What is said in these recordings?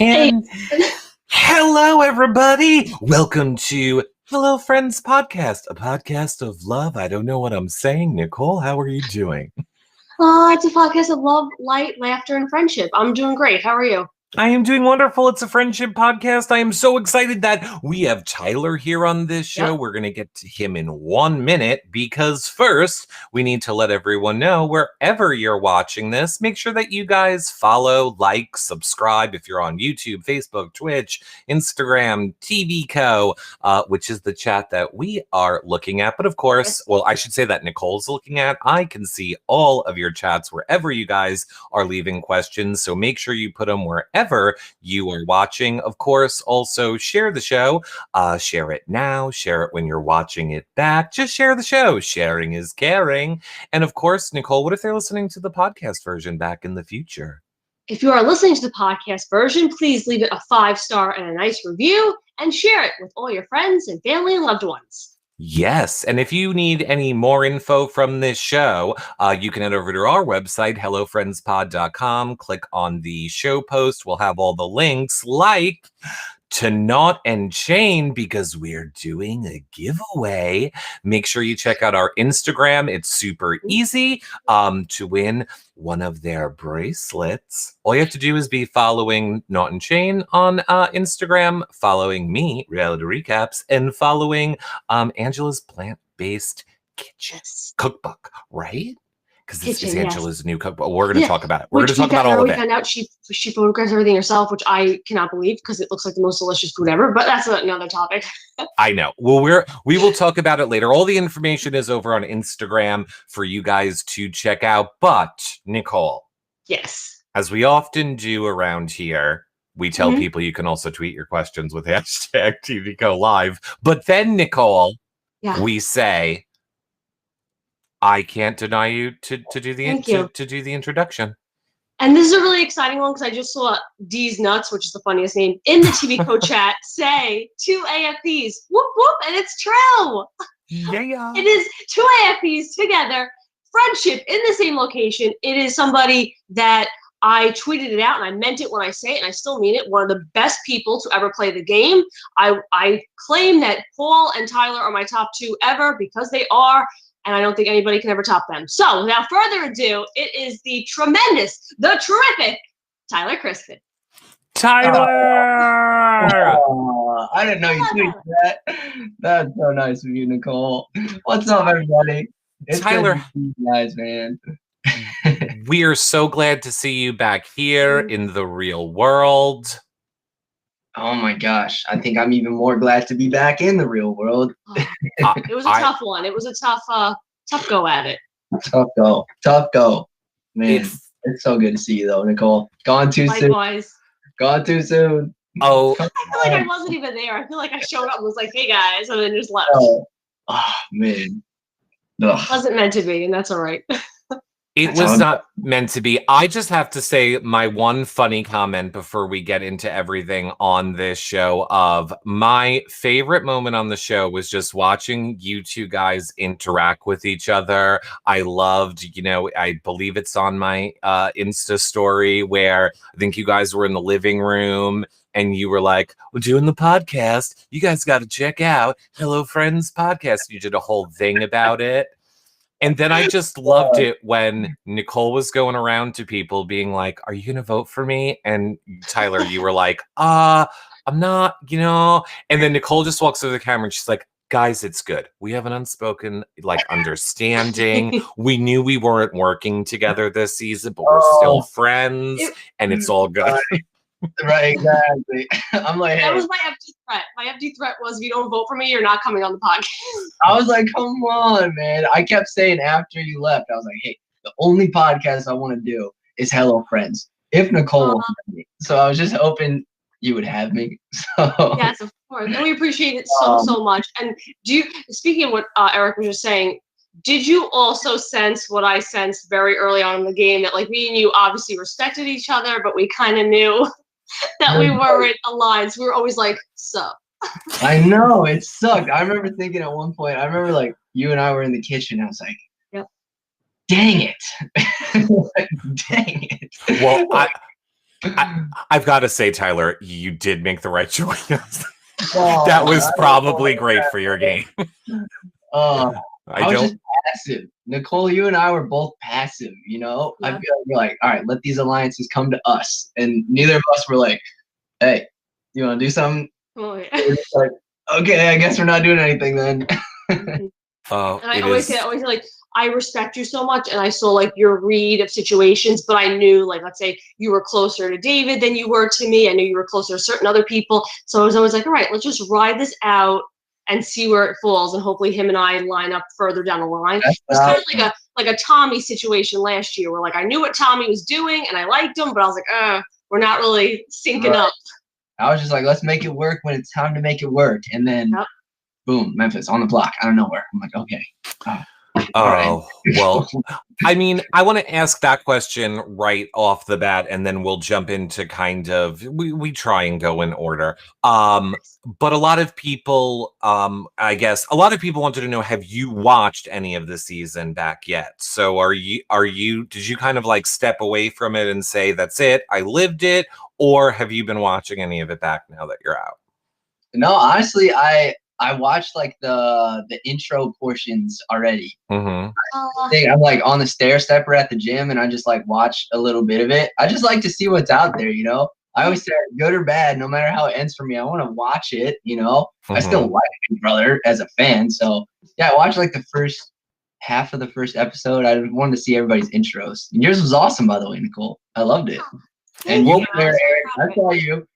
And hello, everybody. Welcome to Hello Friends Podcast, a podcast of love. I don't know what I'm saying. Nicole, how are you doing? It's a podcast of love, light, laughter, and friendship. I'm doing great. How are you? I am doing wonderful. It's a friendship podcast. I am so excited that we have Tyler here on this show. Yep. We're going to get to him in 1 minute because first we need to let everyone know wherever you're watching this, make sure that you guys follow, like, subscribe if you're on YouTube, Facebook, Twitch, Instagram, TV Co, which is the chat that we are looking at. But of course, well, I should say that Nicole's looking at. I can see all of your chats wherever you guys are leaving questions. So make sure you put them wherever you are watching. Of course, also share the show. Share it now. Share it when you're watching it back. Just share the show. Sharing is caring. And of course, Nicole, what if they're listening to the podcast version back in the future? If you are listening to the podcast version, please leave it a 5-star and a nice review and share it with all your friends and family and loved ones. Yes, and if you need any more info from this show, you can head over to our website, hellofriendspod.com, click on the show post. We'll have all the links, like to Knot and Chain, because we're doing a giveaway. Make sure you check out our Instagram. It's super easy to win one of their bracelets. All you have to do is be following Knot and Chain on Instagram, following me, Reality Recaps, and following Angela's plant-based kitchen cookbook, right? Because this is Angela's new cookbook. We're going to talk about it. We're going to talk about all of it. We found out she photographs everything herself, which I cannot believe because it looks like the most delicious food ever. But that's another topic. I know. Well, we will talk about it later. All the information is over on Instagram for you guys to check out. But Nicole, yes, as we often do around here, we tell people you can also tweet your questions with hashtag TVCoLive. But then, Nicole, we say, I can't deny you to do the introduction. And this is a really exciting one because I just saw D's Nuts, which is the funniest name, in the TV Co chat say 2 AFPs. Whoop, whoop, and it's true. Yeah. It is 2 AFPs together, friendship in the same location. It is somebody that I tweeted it out and I meant it when I say it and I still mean it. One of the best people to ever play the game. I claim that Paul and Tyler are my top 2 ever because they are. And I don't think anybody can ever top them. So, without further ado, it is the tremendous, the terrific Tyler Crispen. Tyler! I didn't know you tweeted that. That's so nice of you, Nicole. What's up, everybody? It's Tyler, you guys, man. We are so glad to see you back here in the real world. Oh my gosh, I think I'm even more glad to be back in the real world. It was a tough one. It was a tough go at it. Tough go. Man, it's so good to see you though, Nicole. Gone too Likewise. soon. Gone too soon. Oh, I feel like I wasn't even there. I feel like I showed up and was like, hey guys, and then just left. Oh man. Ugh. It wasn't meant to be, and that's all right. It was not meant to be. I just have to say my one funny comment before we get into everything on this show of my favorite moment on the show was just watching you two guys interact with each other. I loved, I believe it's on my Insta story where I think you guys were in the living room and you were like, we're doing the podcast. You guys got to check out Hello Friends Podcast. You did a whole thing about it. And then I just loved it when Nicole was going around to people being like, are you going to vote for me? And Tyler, you were like, I'm not, And then Nicole just walks over the camera and she's like, guys, it's good. We have an unspoken, understanding. We knew we weren't working together this season, but we're still friends and it's all good. Right, exactly. I'm like, hey. That was my empty threat. My empty threat was, if you don't vote for me, you're not coming on the podcast. I was like, come on, man. I kept saying after you left, I was like, hey, the only podcast I want to do is Hello Friends. If Nicole will have me. So I was just hoping you would have me. So yes, of course. And we appreciate it so much. And speaking of what Eric was just saying, did you also sense what I sensed very early on in the game, that me and you obviously respected each other, but we kind of knew that we weren't aligned. So we were always like, so. I know, it sucked. I remember thinking at one point, you and I were in the kitchen. I was like, dang it. Dang it. Well, I've got to say, Tyler, you did make the right choice. Oh, That was probably great for your game. I was just passive. Nicole, you and I were both passive, you know? Yeah. I feel like we're like, all right, let these alliances come to us. And neither of us were like, hey, you want to do something? Oh, yeah. We're just like, okay, I guess we're not doing anything then. And I always say like, I respect you so much, and I saw like your read of situations, but I knew, like, let's say you were closer to David than you were to me. I knew you were closer to certain other people. So I was always like, all right, let's just ride this out and see where it falls, and hopefully him and I line up further down the line. It was kind of like a Tommy situation last year, where like I knew what Tommy was doing and I liked him, but I was like, we're not really syncing up. I was just like, let's make it work when it's time to make it work, and then boom, Memphis on the block out of nowhere. I'm like, okay. Oh, well, I mean, I want to ask that question right off the bat, and then we'll jump into kind of, we try and go in order. But a lot of people, I guess, a lot of people wanted to know, have you watched any of the season back yet? So did you kind of like step away from it and say, that's it, I lived it? Or have you been watching any of it back now that you're out? No, honestly, I watched like the intro portions already. Mm-hmm. I'm like on the stair stepper at the gym, and I just like watch a little bit of it. I just like to see what's out there, you know. I always say, good or bad, no matter how it ends for me, I want to watch it, you know. Mm-hmm. I still like Big Brother as a fan, so yeah, I watched like the first half of the first episode. I wanted to see everybody's intros. And yours was awesome, by the way, Nicole. I loved it. And you there, Eric, I saw you.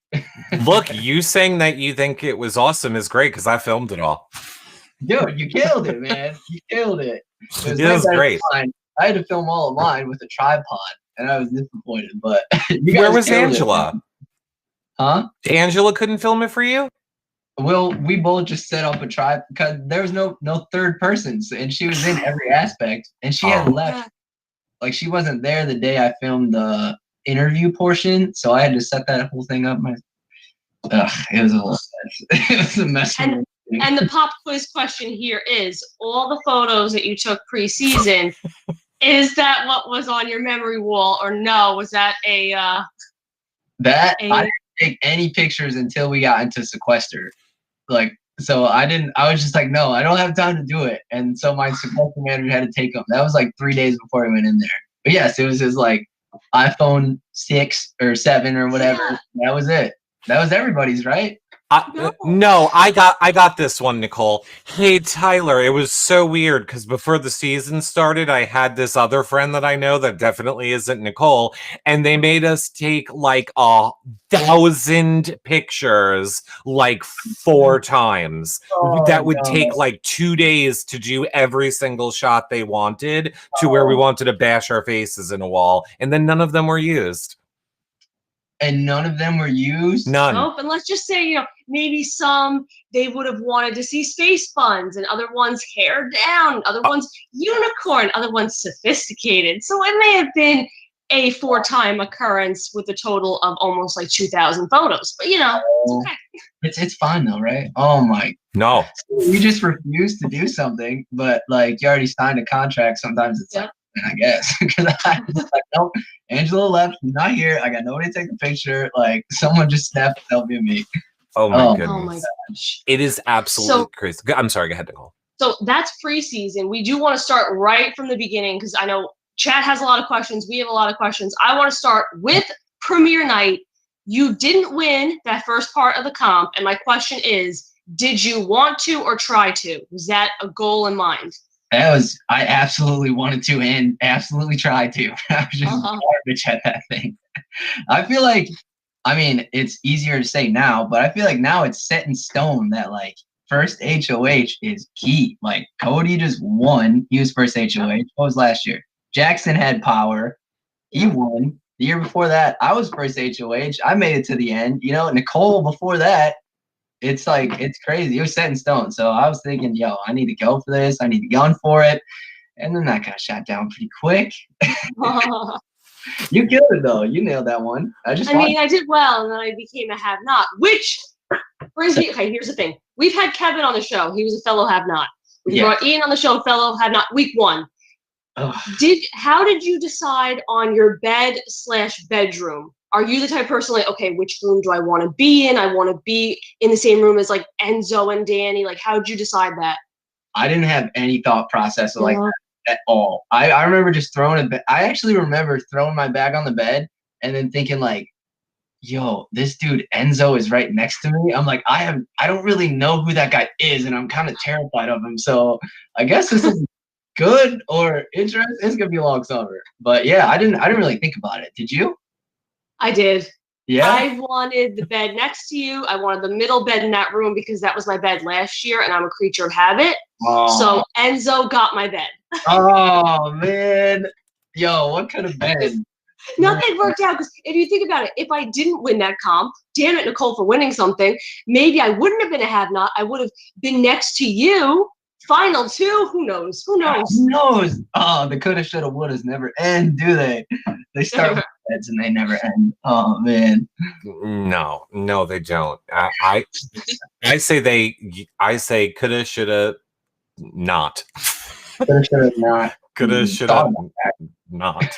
Look, you saying that you think it was awesome is great, because I filmed it all. Dude, you killed it, man. You killed it. It was great. I had to film all of mine with a tripod, and I was disappointed. But where was Angela? Huh? Angela couldn't film it for you? Well, we both just set up a tripod because there was no third person, and she was in every aspect, and she had left. Like, she wasn't there the day I filmed the interview portion, so I had to set that whole thing up. It was a whole mess. It was a mess. And the pop quiz question here is, all the photos that you took pre-season, is that what was on your memory wall, or no? Was that I didn't take any pictures until we got into sequester. Like, so I was just like, no, I don't have time to do it. And so my sequester manager had to take them. That was like 3 days before we went in there. But yes, it was his like iPhone 6 or 7 or whatever. Yeah. That was it. That was everybody's, right? No, I got this one, Nicole. Hey, Tyler, it was so weird because before the season started, I had this other friend that I know that definitely isn't Nicole, and they made us take like 1,000 pictures like 4 times. That would take like 2 days to do every single shot they wanted, to where we wanted to bash our faces in a wall, and then none of them were used. And none of them were used? None. Nope. And let's just say, maybe some they would have wanted to see space buns, and other ones hair down, other ones unicorn, other ones sophisticated. So it may have been a 4-time occurrence with a total of almost like 2,000 photos. But it's okay. It's fine though, right? Oh my. No. You just refuse to do something, but like you already signed a contract. Sometimes it's like, I guess, because I was like, nope, Angela left, she's not here. I got nobody to take a picture. Like, someone just snapped a selfie of me. Oh my goodness. Oh my gosh. It is absolutely crazy. I'm sorry, go ahead, Nicole. So that's preseason. We do want to start right from the beginning, because I know Chad has a lot of questions. We have a lot of questions. I want to start with premiere night. You didn't win that first part of the comp, and my question is, did you want to or try to? Was that a goal in mind? I absolutely wanted to and absolutely tried to. I was just garbage at that thing. I feel like, I mean, it's easier to say now, but I feel like now it's set in stone that like first HOH is key. Like Cody just won. He was first HOH. What was last year? Jackson had power. He won. The year before that, I was first HOH. I made it to the end. Nicole before that. It's like, it's crazy. It was set in stone. So I was thinking, I need to go for this. I need to gun for it. And then that got shot down pretty quick. You killed it, though. You nailed that one. I did well, and then I became a have-not, which brings me, okay, here's the thing. We've had Kevin on the show. He was a fellow have-not. We brought Ian on the show, fellow have-not, week 1. How did you decide on your bed/bedroom? Are you the type of person like, okay, which room do I want to be in? I want to be in the same room as like Enzo and Danny. Like, how did you decide that? I didn't have any thought process like that at all. I remember just throwing it. I actually remember throwing my bag on the bed and then thinking like, yo, this dude Enzo is right next to me. I'm like, I don't really know who that guy is, and I'm kind of terrified of him. So I guess this is good or interesting. It's gonna be a long summer. But yeah, I didn't really think about it. Did you? I did. Yeah. I wanted the bed next to you. I wanted the middle bed in that room because that was my bed last year, and I'm a creature of habit. Oh. So Enzo got my bed. Oh man, yo, what could have been? Nothing worked out because if you think about it, if I didn't win that comp, damn it, Nicole, for winning something, maybe I wouldn't have been a have-not. I would have been next to you. Final two, who knows? Who knows? Who knows? Oh, the coulda, shoulda, wouldas never end, do they? They start with heads and they never end. Oh man. No, they don't. I say coulda, shoulda, not. Coulda, shoulda, not. Coulda, shoulda, not.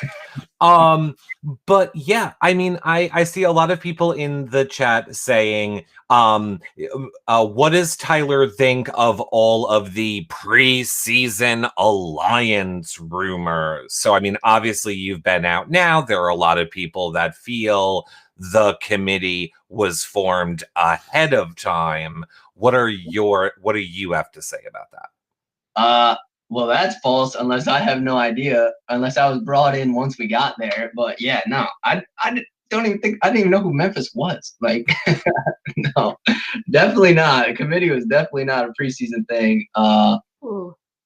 But yeah, I mean, I see a lot of people in the chat saying, what does Tyler think of all of the preseason alliance rumors? So, I mean, obviously you've been out now. There are a lot of people that feel the committee was formed ahead of time. What do you have to say about that? Well, that's false unless I have no idea, unless I was brought in once we got there. But yeah, no, I didn't even know who Memphis was. Like, no, definitely not. The committee was definitely not a preseason thing.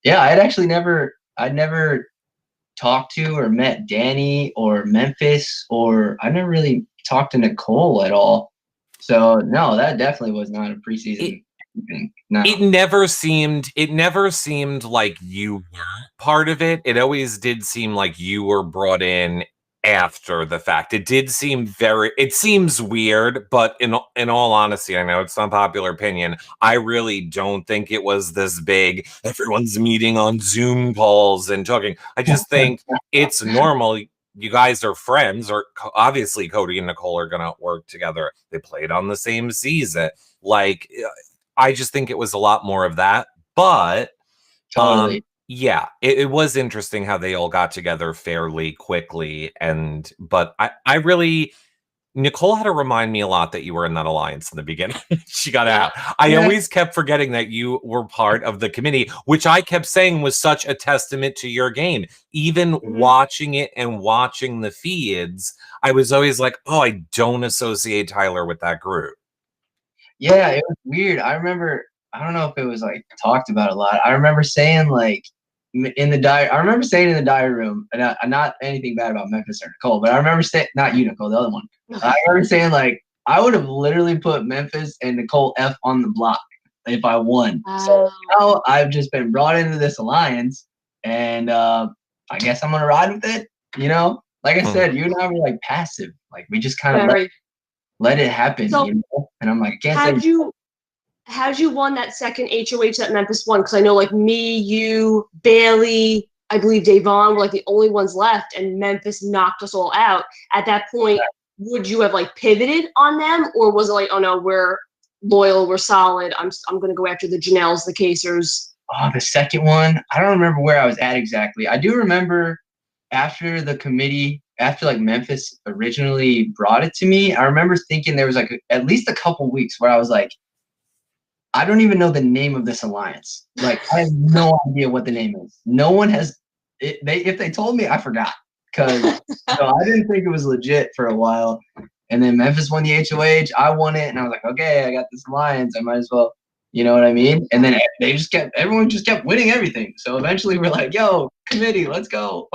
Yeah, I'd never talked to or met Danny or Memphis, or I never really talked to Nicole at all. So no, that definitely was not a preseason. No. It never seemed like you were part of it. It always did seem like you were brought in after the fact. It seems weird, but in all honesty, I know it's an unpopular opinion. I really don't think it was this big. Everyone's meeting on Zoom calls and talking. I just think it's normal. You guys are friends, or obviously Cody and Nicole are going to work together. They played on the same season. Like, I just think it was a lot more of that, but totally. Yeah, it was interesting how they all got together fairly quickly. But I really, Nicole had to remind me a lot that you were in that alliance in the beginning. She got out. I always kept forgetting that you were part of the committee, which I kept saying was such a testament to your game. Even watching it and watching the feeds, I was always like, oh, I don't associate Tyler with that group. Yeah, it was weird. I remember, I don't know if it was like talked about a lot. I remember saying like in the diary room, and not anything bad about Memphis or Nicole, but I remember saying, not you, Nicole, the other one. I remember saying like, I would have literally put Memphis and Nicole F on the block if I won. So now I've just been brought into this alliance, and I guess I'm gonna ride with it. You know, like I said, you and I were like passive, like we just kind of let it happen. So, you know? And I'm like, how'd you won that second HOH that Memphis won? Because I know like me, you, Bailey, I believe Davon were like the only ones left, and Memphis knocked us all out. At that point, would you have like pivoted on them, or was it like, oh no, we're loyal, we're solid. I'm gonna go after the Janelles, the Casers. Oh, the second one, I don't remember where I was at exactly. I do remember after the committee, after like Memphis originally brought it to me, I remember thinking there was like at least a couple weeks where I was like, I don't even know the name of this alliance. Like, I have no idea what the name is. No one has. If they told me, I forgot, because I didn't think it was legit for a while. And then Memphis won the HOH. I won it, and I was like, okay, I got this alliance. I might as well, you know what I mean? And then everyone just kept winning everything. So eventually, we're like, yo, committee, let's go.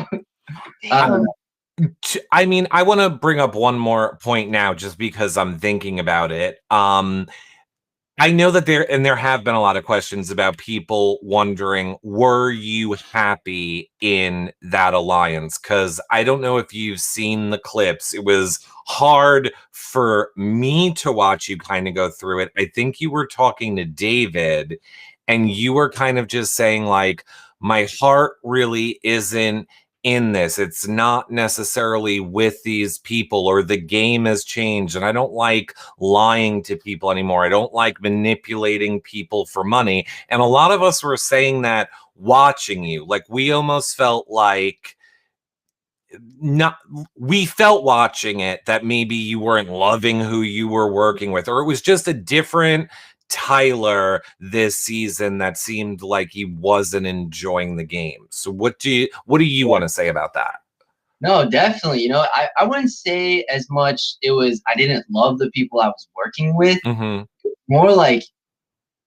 I mean, I want to bring up one more point now, just because I'm thinking about it. I know that there have been a lot of questions about people wondering, were you happy in that alliance? Because I don't know if you've seen the clips. It was hard for me to watch you kind of go through it. I think you were talking to David, and you were kind of just saying like, my heart really isn't in this. It's not necessarily with these people, or the game has changed. And I don't like lying to people anymore. I don't like manipulating people for money. And a lot of us were saying that watching you. Like, we almost felt like we felt watching it that maybe you weren't loving who you were working with, or it was just a different Tyler this season that seemed like he wasn't enjoying the game. So what do you want to say about that? No, definitely. You know, I wouldn't say as much it was I didn't love the people I was working with. Mm-hmm. More like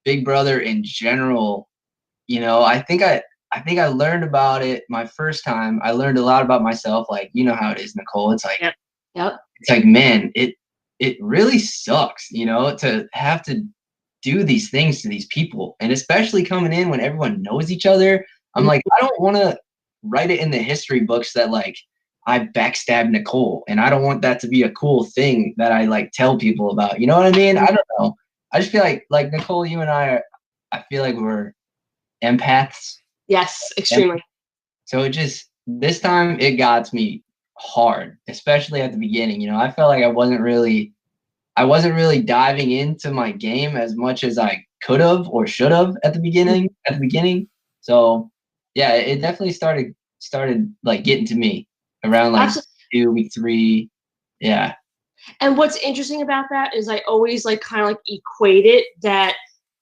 Big Brother in general. You know, I think I learned about it my first time. I learned a lot about myself. Like, you know how it is, Nicole. It's like, Yep. It's like, man, it really sucks, you know, to have to do these things to these people, and especially coming in when everyone knows each other. I'm like, I don't want to write it in the history books that like I backstabbed Nicole, and I don't want that to be a cool thing that I like tell people about. You know what I mean? I don't know. I just feel like Nicole, you and I feel like we're empaths. Yes, extremely. So it just, this time it got me hard, especially at the beginning. You know, I felt like I wasn't really diving into my game as much as I could have or should have at the beginning. So yeah, it definitely started like getting to me around like week 2, week 3. Yeah. And what's interesting about that is I always like kind of like equate it that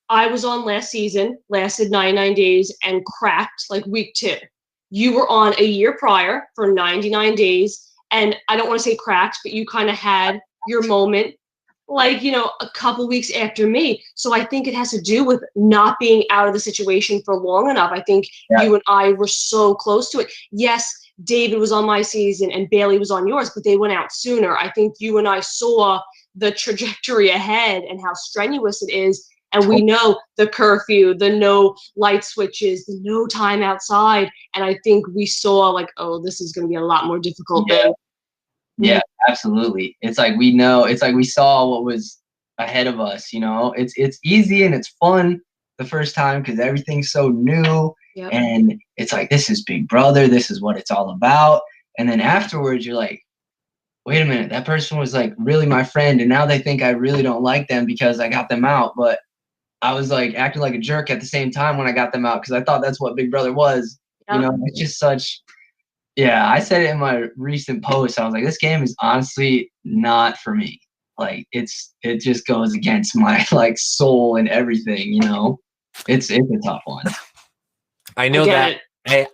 I was on last season, lasted 99 days, and cracked like week 2. You were on a year prior for 99 days, and I don't want to say cracked, but you kind of had your moment, like, you know, a couple weeks after me. So I think it has to do with not being out of the situation for long enough. I think you and I were so close to it. Yes, David was on my season and Bailey was on yours, but they went out sooner. I think you and I saw the trajectory ahead and how strenuous it is. And we know the curfew, the no light switches, the no time outside. And I think we saw like, oh, this is going to be a lot more difficult than. Yeah, absolutely. It's like we know, it's like we saw what was ahead of us, you know. It's easy and it's fun the first time because everything's so new. Yep. And it's like, this is Big Brother, this is what it's all about. And then afterwards you're like, wait a minute, that person was like really my friend, and now they think I really don't like them because I got them out. But I was like acting like a jerk at the same time when I got them out because I thought that's what Big Brother was. Yep. You know, it's just such. Yeah, I said it in my recent post. I was like, this game is honestly not for me. Like, it just goes against my like soul and everything. You know, it's a tough one. I know that.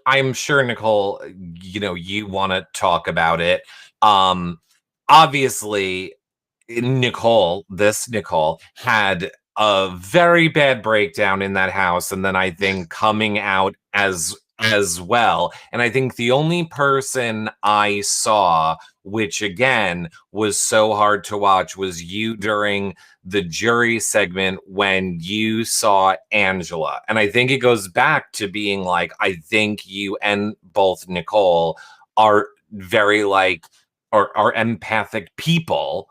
I'm sure, Nicole, you know, you want to talk about it. Obviously, Nicole had a very bad breakdown in that house, and then I think coming out as well. And I think the only person I saw, which again was so hard to watch, was you during the jury segment when you saw Angela. And I think it goes back to being like, I think you and both Nicole are very like, or are empathic people.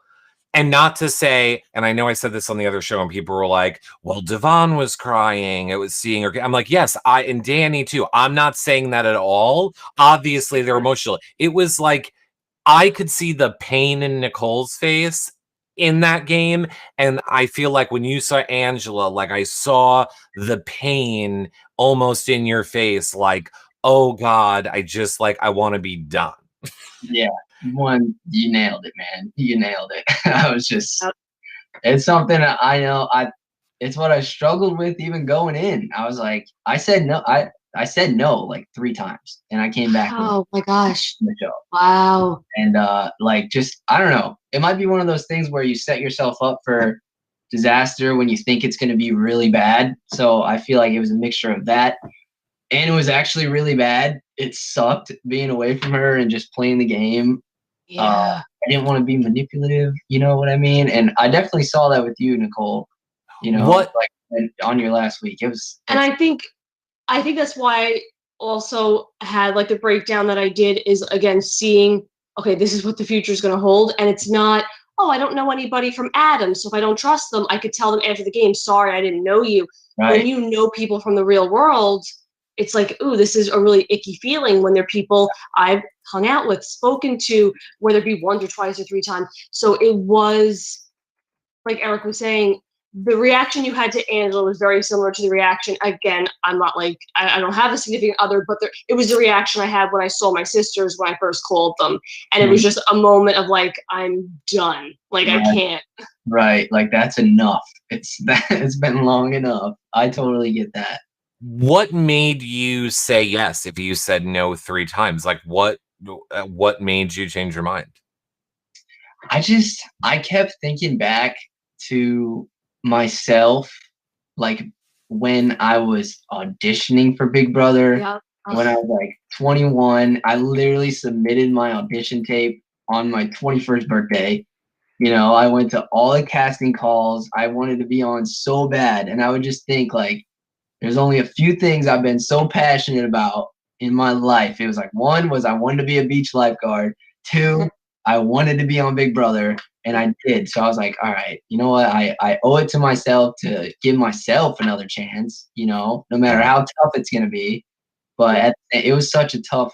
And not to say, and I know I said this on the other show and people were like, well, Devon was crying. It was seeing her. I'm like, yes, and Danny too. I'm not saying that at all. Obviously, they're emotional. It was like, I could see the pain in Nicole's face in that game. And I feel like when you saw Angela, like I saw the pain almost in your face, like, oh God, I want to be done. Yeah. You nailed it, man. You nailed it. I was just, it's something that I know it's what I struggled with even going in. I was like, I said no like 3 times, and I came back. Oh my gosh. The show. Wow. And like, just, I don't know. It might be one of those things where you set yourself up for disaster when you think it's going to be really bad. So I feel like it was a mixture of that. And it was actually really bad. It sucked being away from her and just playing the game. Yeah. I didn't want to be manipulative, you know what I mean? And I definitely saw that with you, Nicole. You know, like on your last week. And I think that's why I also had like the breakdown that I did is again seeing, okay, this is what the future is going to hold. And it's not, oh, I don't know anybody from Adam, so if I don't trust them, I could tell them after the game, sorry, I didn't know you. Right. When you know people from the real world, it's like, ooh, this is a really icky feeling when they're people I've hung out with, spoken to, whether it be once or twice or 3 times. So it was, like Eric was saying, the reaction you had to Angela was very similar to the reaction. Again, I'm not like, I don't have a significant other, but it was the reaction I had when I saw my sisters when I first called them. And it was just a moment of like, I'm done. Like, I can't. Right. Like, that's enough. It's been long enough. I totally get that. What made you say yes if you said no 3 times? Like, what made you change your mind? I kept thinking back to myself, like when I was auditioning for Big Brother, when I was like 21. I literally submitted my audition tape on my 21st birthday. You know, I went to all the casting calls. I wanted to be on so bad. And I would just think, like, there's only a few things I've been so passionate about in my life. It was like, one was I wanted to be a beach lifeguard. 2, I wanted to be on Big Brother, and I did. So I was like, all right, you know what? I owe it to myself to give myself another chance, you know, no matter how tough it's going to be. But it was such a tough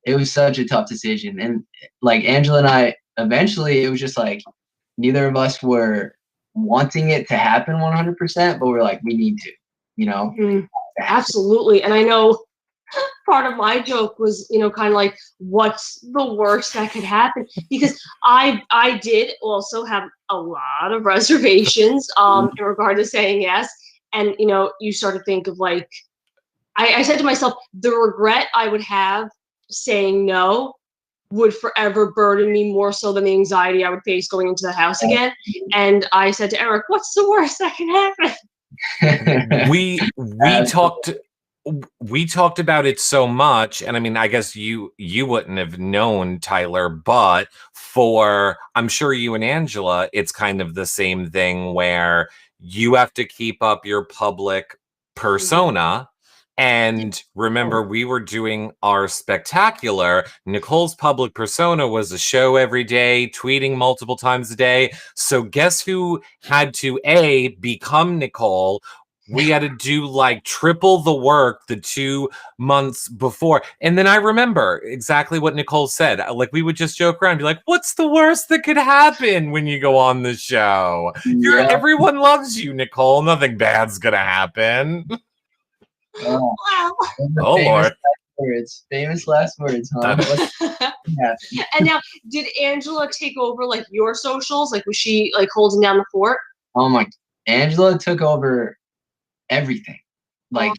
decision. And like Angela and I, eventually it was just like, neither of us were wanting it to happen 100%, but we're like, we need to, you know? Absolutely. And I know part of my joke was, you know, kind of like, what's the worst that could happen? Because I did also have a lot of reservations in regard to saying yes. And, you know, you start to think of like, I said to myself, the regret I would have saying no would forever burden me more so than the anxiety I would face going into the house again. And I said to Eric, what's the worst that can happen? We talked about it so much, and I mean, I guess you wouldn't have known, Tyler, but I'm sure you and Angela, it's kind of the same thing where you have to keep up your public persona. And remember, we were doing our spectacular. Nicole's public persona was a show every day, tweeting multiple times a day. So guess who had to become Nicole? We had to do like triple the work the 2 months before. And then I remember exactly what Nicole said. Like, we would just joke around and be like, what's the worst that could happen when you go on the show? Everyone loves you, Nicole. Nothing bad's gonna happen. Wow. Oh, Lord. Famous last words, huh? And now, did Angela take over like your socials? Like, was she like holding down the fort? Oh my, Angela took over everything. Like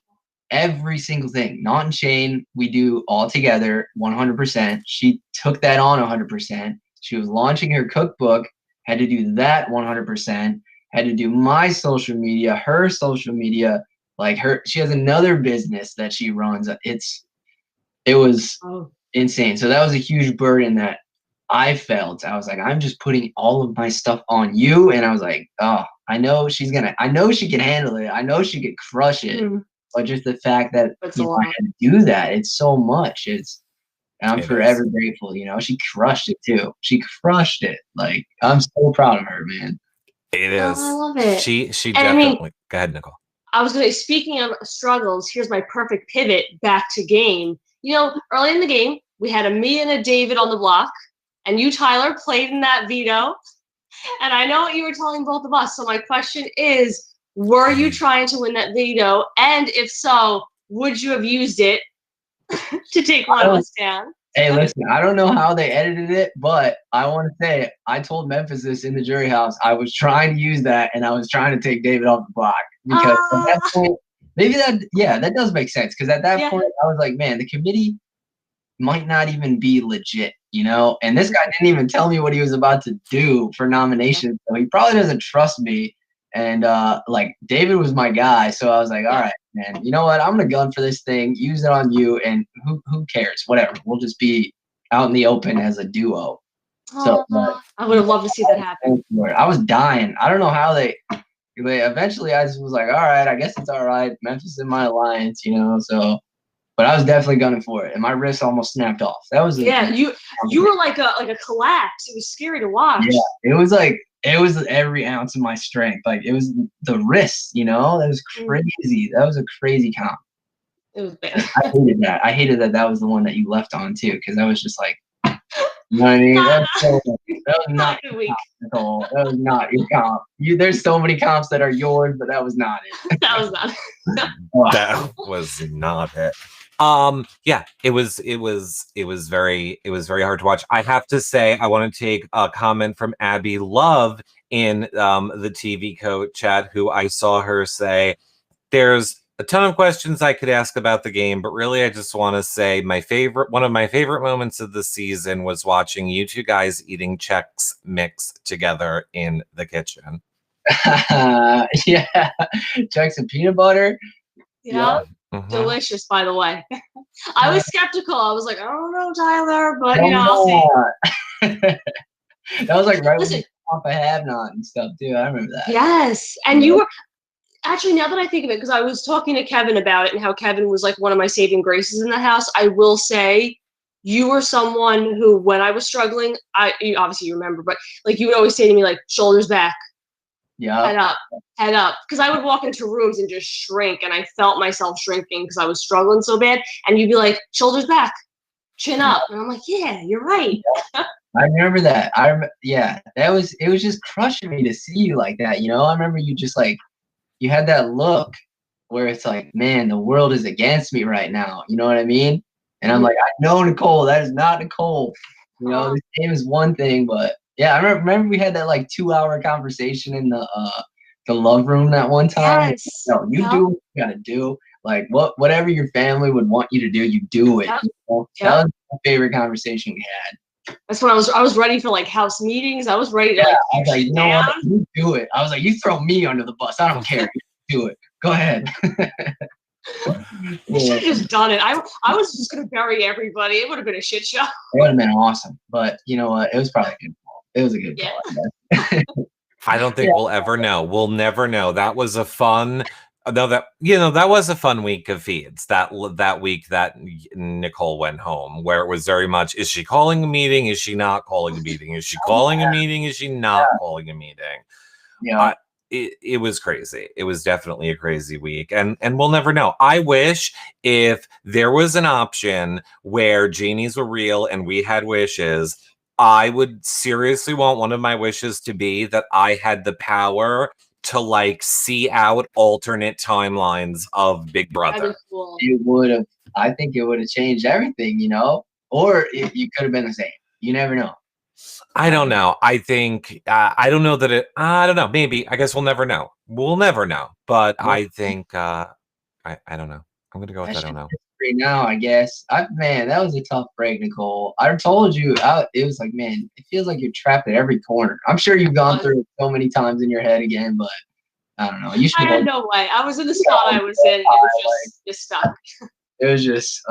every single thing. Not and Shane, we do all together 100%. She took that on 100%. She was launching her cookbook, had to do that 100%. Had to do my social media, her social media. Like she has another business that she runs. It was insane. So that was a huge burden that I felt. I was like, I'm just putting all of my stuff on you. And I was like, oh, I know she can handle it. I know she could crush it. But just the fact that I had to do that, it's so much. And I'm forever grateful. You know, she crushed it too. She crushed it. Like, I'm so proud of her, man. It is. I love it. She definitely. Go ahead, Nicole. I was going to say, speaking of struggles, here's my perfect pivot back to game. You know, early in the game, we had a me and a David on the block, and you, Tyler, played in that veto. And I know what you were telling both of us. So my question is, were you trying to win that veto? And if so, would you have used it to take one of us down? Hey, listen, I don't know how they edited it, but I want to say, I told Memphis this in the jury house. I was trying to use that, and I was trying to take David off the block. Because at that point, that does make sense. Because at that point, I was like, man, the committee might not even be legit, you know? And this guy didn't even tell me what he was about to do for nominations. So he probably doesn't trust me. And like, David was my guy. So I was like, all right, man, you know what? I'm going to gun for this thing, use it on you, and who cares? Whatever. We'll just be out in the open as a duo. So I would have loved to see that happen. I was dying. I don't know how they eventually I just was like, all right, I guess it's all right. Memphis in my alliance, you know, so but I was definitely gunning for it, and my wrist almost snapped off. That was you were like a collapse. It was scary to watch. Yeah, it was every ounce of my strength. Like, it was the wrist, you know. That was crazy. That was a crazy count. It was bad. I hated that. I hated that was the one that you left on too, because I was just like, you know what I mean? That was not a good week. Nicole. That was not your comp. There's so many comps that are yours, but that was not it. That was not. That was not it. Yeah, it was very hard to watch. I have to say, I want to take a comment from Abby Love in the TV Code chat, who I saw her say, there's a ton of questions I could ask about the game, but really I just want to say one of my favorite moments of the season was watching you two guys eating Chex Mix together in the kitchen. Yeah, Chex and peanut butter. Yeah. Mm-hmm. Delicious, by the way. I was skeptical. I was like, I don't know, Tyler, but I'll see. That was like right when you off a have not and stuff too. I remember that. Yes. And you were actually, now that I think of it, because I was talking to Kevin about it and how Kevin was like one of my saving graces in the house, I will say you were someone who, when I was struggling, obviously you remember, but like you would always say to me, like, shoulders back. Yeah. Head up. Because I would walk into rooms and just shrink, and I felt myself shrinking because I was struggling so bad. And you'd be like, shoulders back, chin up. And I'm like, yeah, you're right. I remember that. It was just crushing me to see you like that. You know, I remember you just like, you had that look where it's like, man, the world is against me right now. You know what I mean? And I'm like, I know Nicole. That is not Nicole. You know, this game is one thing, but yeah, I remember we had that like 2-hour conversation in the love room that one time. Yes. No, you do what you gotta do. Like whatever your family would want you to do, you do it. Yep. You know? That was my favorite conversation we had. That's when I was ready for like house meetings. I was ready to like, I was like, you know what? You do it. I was like, you throw me under the bus. I don't care. You do it. Go ahead. You should have just done it. I was just gonna bury everybody. It would have been a shit show. It would have been awesome. But you know what? It was probably a good call. It was a good call. I don't think we'll ever know. We'll never know. That was a fun. That was a fun week of feeds. That week that Nicole went home, where it was very much: is she calling a meeting? Is she not calling a meeting? Is she calling a meeting? Is she not calling a meeting? Yeah. It was crazy. It was definitely a crazy week, and we'll never know. I wish if there was an option where genies were real and we had wishes, I would seriously want one of my wishes to be that I had the power to like see out alternate timelines of Big Brother. Cool. It would have. I think it would have changed everything, you know. Or you could have been the same. You never know. I don't know. I think I don't know that it. I don't know. Maybe. I guess we'll never know. We'll never know. But I think I don't know. I'm gonna go with I don't know. Right now, I guess. Man, that was a tough break, Nicole. I told you, it was like, man, it feels like you're trapped at every corner. I'm sure you've gone through it so many times in your head again, but I don't know. I had no way. I was in the spot I was in. It was just stuck. It was just,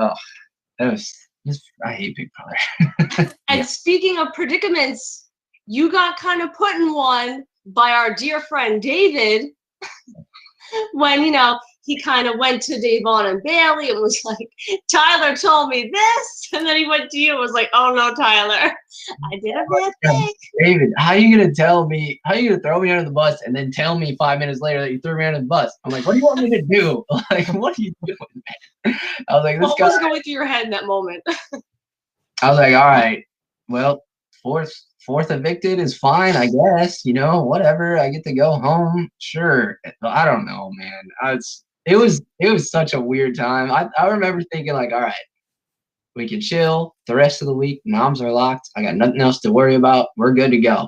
I hate Big Brother. And speaking of predicaments, you got kind of put in one by our dear friend David when, he kind of went to Davon and Bailey and was like, Tyler told me this. And then he went to you and was like, oh no, Tyler, I did a bad thing. David, how are you going to throw me under the bus and then tell me 5 minutes later that you threw me under the bus? I'm like, what do you want me to do? Like, what are you doing, man? I was like, what was going through your head in that moment? I was like, all right, well, fourth evicted is fine, I guess, whatever. I get to go home. Sure. I don't know, man. It was such a weird time. I remember thinking like, all right, we can chill the rest of the week. Noms are locked. I got nothing else to worry about. We're good to go.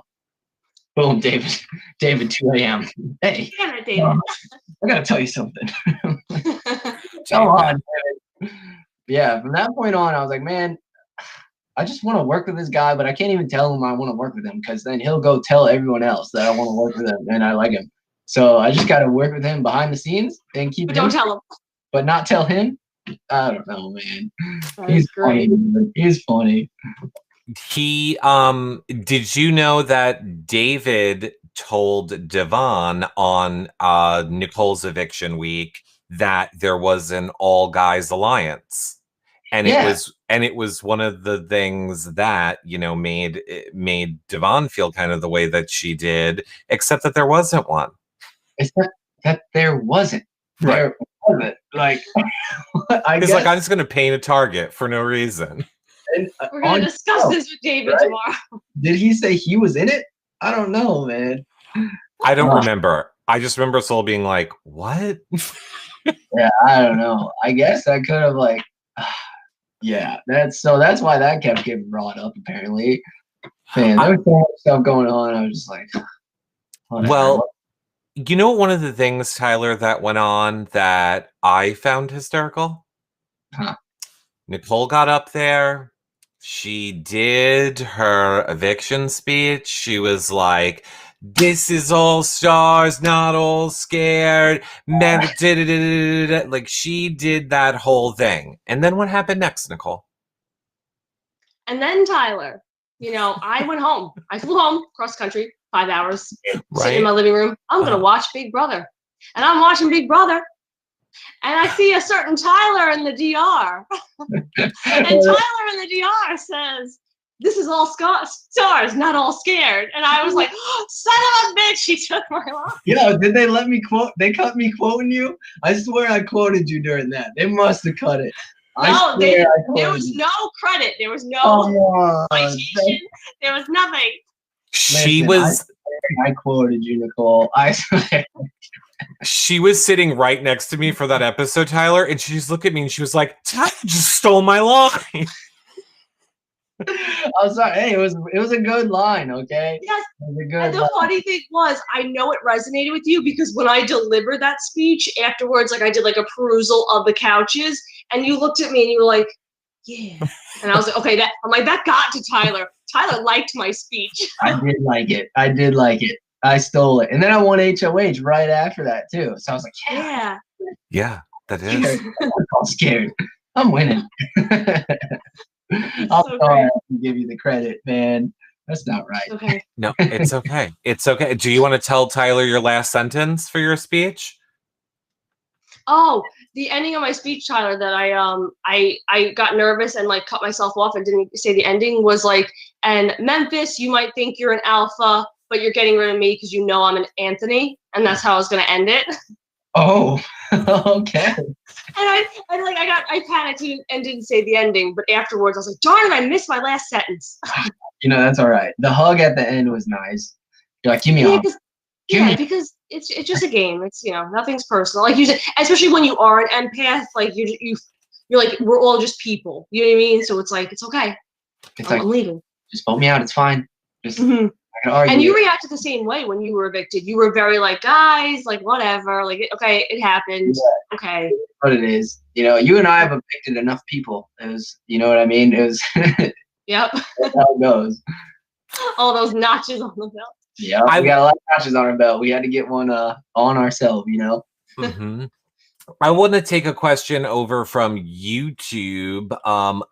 Boom, David, 2 a.m. Hey, damn it, David. I gotta tell you something. Come on, David. Yeah, from that point on, I was like, man, I just want to work with this guy, but I can't even tell him I want to work with him because then he'll go tell everyone else that I want to work with him and I like him. So I just got to work with him behind the scenes and keep. But don't tell him. But not tell him. I don't know, man. He's great. Funny. He's funny. He did you know that David told Devon on Nicole's eviction week that there was an all guys alliance? And it was one of the things that, made Devon feel kind of the way that she did, except that there wasn't one. Except that there wasn't. Right. There Like, He's like, I'm just gonna paint a target for no reason. And, We're gonna discuss this with David tomorrow. Did he say he was in it? I don't know, man. I don't remember. I just remember Soul being like, "What?" Yeah, I don't know. I guess I could have like, yeah. That's why that kept getting brought up. Apparently, man, there was so much stuff going on. I was just like, whatever. Well, you know, one of the things, Tyler, that went on that I found hysterical. Huh. Nicole got up there. She did her eviction speech. She was like, "This is all stars, not all scared." Like, she did that whole thing. And then what happened next, Nicole? And then Tyler, you know, I went home. I flew home cross country, 5 hours, sitting in my living room. I'm gonna watch Big Brother, and I'm watching Big Brother. And I see a certain Tyler in the DR. And Tyler in the DR says, "This is all stars, not all scared." And I was like, son of a bitch, he took my line. Yeah, did they let me quote? They cut me quoting you? I swear I quoted you during that. They must have cut it. No, there was no credit. There was no citation. There was nothing. I quoted you, Nicole. I swear. She was sitting right next to me for that episode, Tyler, and she just looked at me and she was like, "Tyler just stole my line." I was sorry. Hey, it was a good line, okay? Yes. And the funny thing was, I know it resonated with you because when I delivered that speech afterwards, like I did like a perusal of the couches, and you looked at me and you were like, "Yeah," and I was like, "Okay, that got to Tyler. Tyler liked my speech." I did like it. I stole it, and then I won HOH right after that too. So I was like, "Yeah, that is." I'm scared. I'm winning. I'll have to give you the credit, man. That's not right. Okay. No, it's okay. It's okay. Do you want to tell Tyler your last sentence for your speech? Oh, the ending of my speech, Tyler, that I got nervous and like cut myself off and didn't say the ending was like, "And Memphis, you might think you're an alpha, but you're getting rid of me because you know I'm an Anthony," and that's how I was gonna end it. Oh, okay. And I panicked and didn't say the ending, but afterwards I was like, "Darn it, I missed my last sentence." You know, that's all right. The hug at the end was nice. You're like, "Give me a hug." Because it's just a game. It's, you know, nothing's personal. Like you said, especially when you are an empath, like you're like, we're all just people. You know what I mean? So it's like, it's okay. I'm leaving. Just vote me out. It's fine. Just I can argue. And you reacted the same way when you were evicted. You were very like, "Guys, like whatever. Like, okay, it happened. Yeah. Okay." What it is. You know, you and I have evicted enough people. It was, you know what I mean? It was. Yep. That's how it goes. All those notches on the belt. Yeah, we got a lot of notches on our belt. We had to get one on ourselves, you know. Mm-hmm. I want to take a question over from YouTube.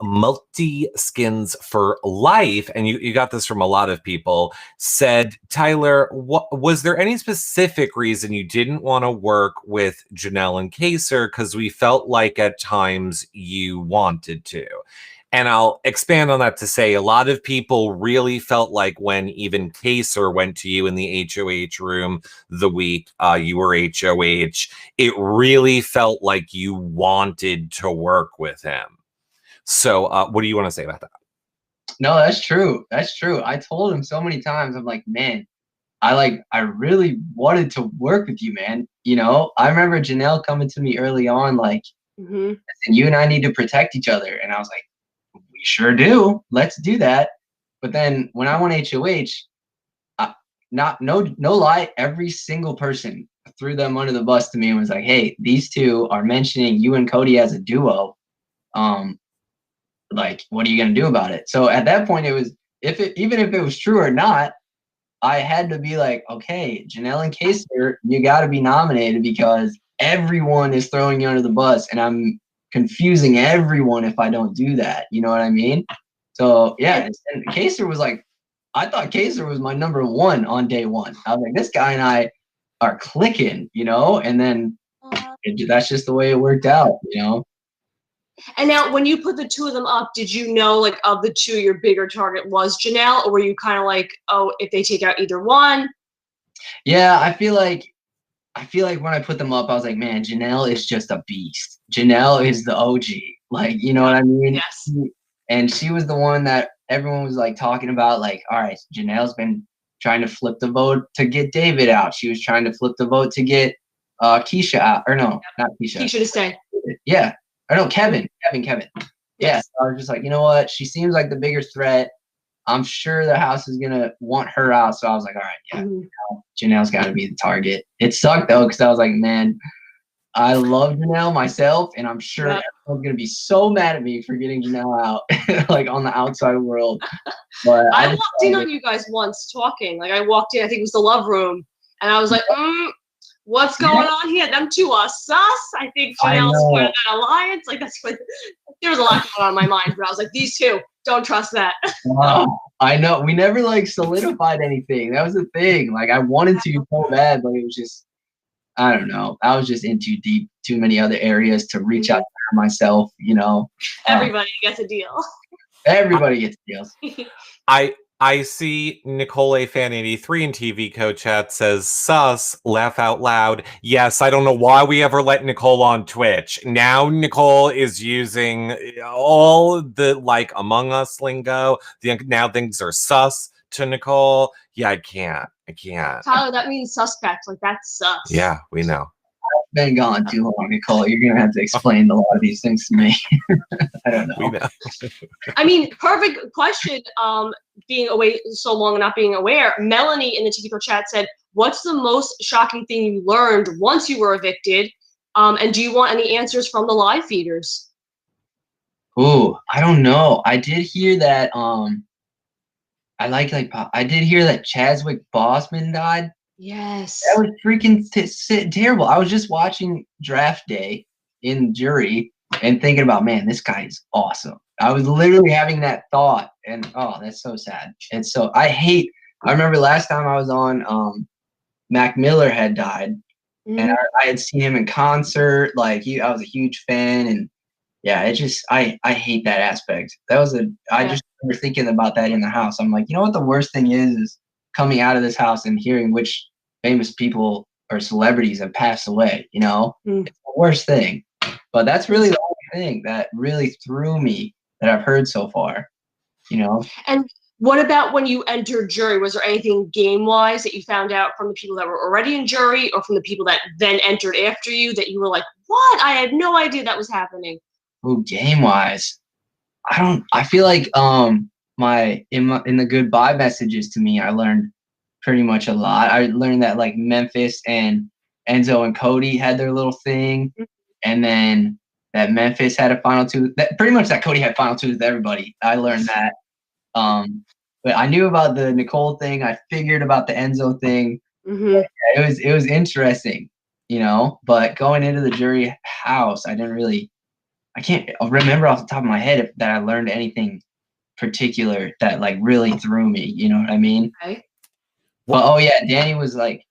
Multi Skins for Life, and you got this from a lot of people, said, "Tyler, was there any specific reason you didn't want to work with Janelle and Kaser? Because we felt like at times you wanted to." And I'll expand on that to say a lot of people really felt like when even Kaser went to you in the HOH room the week you were HOH, it really felt like you wanted to work with him. So what do you want to say about that? No, that's true. That's true. I told him so many times, I'm like, "Man, I really wanted to work with you, man." You know, I remember Janelle coming to me early on, like, "And you and I need to protect each other." And I was like, "We sure do. Let's do that." But then when I won HOH, no lie, every single person threw them under the bus to me and was like, "Hey, these two are mentioning you and Cody as a duo. Like, what are you gonna do about it?" So at that point, it was even if it was true or not, I had to be like, "Okay, Janelle and Kaser, you got to be nominated because everyone is throwing you under the bus, and I'm confusing everyone if I don't do that." You know what I mean? So yeah, and Kaser was like, I thought Kaser was my number one on day one. I was like, this guy and I are clicking, you know, and then that's just the way it worked out, you know. And now when you put the two of them up, did you know, like, of the two, your bigger target was Janelle, or were you kind of like, oh, if they take out either one? Yeah, I feel like I feel like when I put them up, I was like, man, Janelle is just a beast. Janelle is the OG. Like, you know what I mean? Yes. And she was the one that everyone was like talking about, like, all right, Janelle's been trying to flip the vote to get David out. She was trying to flip the vote to get Keisha out. Or no, not Keisha. Keisha to stay. Yeah. Or no, Kevin. Kevin. Yes. Yeah. So I was just like, you know what? She seems like the bigger threat. I'm sure the house is gonna want her out. So I was like, all right, yeah, Janelle's got to be the target. It sucked though, because I was like, man, I love Janelle myself, and I'm sure everyone's gonna be so mad at me for getting Janelle out, like on the outside world. But I walked in on you guys once talking. Like I walked in, I think it was the love room, and I was like, what's going on here? Them two are sus. I think Janelle's part of that alliance. Like that's what there was a lot going on in my mind, but I was like, these two, don't trust that. I know. We never like solidified anything. That was the thing. Like I wanted to so bad, but it was just, I don't know. I was just in too deep, too many other areas to reach out to her myself, you know. Everybody gets a deal. Everybody gets deals. I see Nicole A Fan 83 in TV Co Chat says sus, laugh out loud. Yes, I don't know why we ever let Nicole on Twitch. Now Nicole is using all the like Among Us lingo. Now things are sus to Nicole. Yeah, I can't. Tyler, that means suspect. Like that's sus. Yeah, we know. Been gone too long, Nicole. You're gonna have to explain a lot of these things to me. I don't know. We know. I mean, perfect question. Being away so long and not being aware. Melanie in the TVCO chat said, "What's the most shocking thing you learned once you were evicted? And do you want any answers from the live feeders?" Ooh, I don't know. I did hear that. I did hear that Chadwick Boseman died. Yes. That was freaking terrible. I was just watching Draft Day in jury and thinking about, man, this guy is awesome. I was literally having that thought, and oh, that's so sad. And so I remember last time I was on, Mac Miller had died, and I had seen him in concert. Like I was a huge fan, and yeah, I hate that aspect. I just remember thinking about that in the house. I'm like, you know what the worst thing is coming out of this house and hearing which famous people or celebrities have passed away, you know? It's the worst thing. But that's really the only thing that really threw me that I've heard so far, you know? And what about when you entered jury? Was there anything game-wise that you found out from the people that were already in jury or from the people that then entered after you that you were like, what? I had no idea that was happening. Ooh, game-wise. I feel like in the goodbye messages to me, I learned pretty much a lot. I learned that like Memphis and Enzo and Cody had their little thing, and then that Memphis had a final two. That pretty much that Cody had final twos with everybody. I learned that. But I knew about the Nicole thing. I figured about the Enzo thing. Yeah, it was interesting, you know. But going into the jury house, I can't remember off the top of my head that I learned anything particular that like really threw me. You know what I mean? Okay. But oh yeah, Danny was like,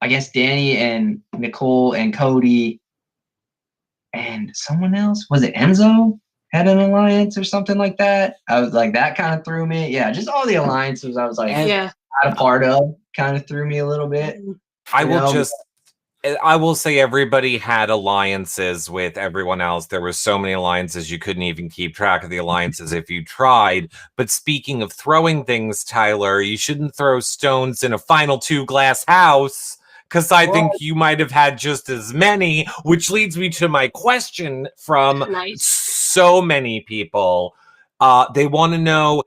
I guess Danny and Nicole and Cody and someone else, was it Enzo had an alliance or something like that? I was like, that kind of threw me. Yeah, just all the alliances I was like not a part of kind of threw me a little bit. I will say everybody had alliances with everyone else. There were so many alliances you couldn't even keep track of the alliances if you tried. But speaking of throwing things, Tyler, you shouldn't throw stones in a final two glass house, because I think you might have had just as many, which leads me to my question from so many people. They want to know,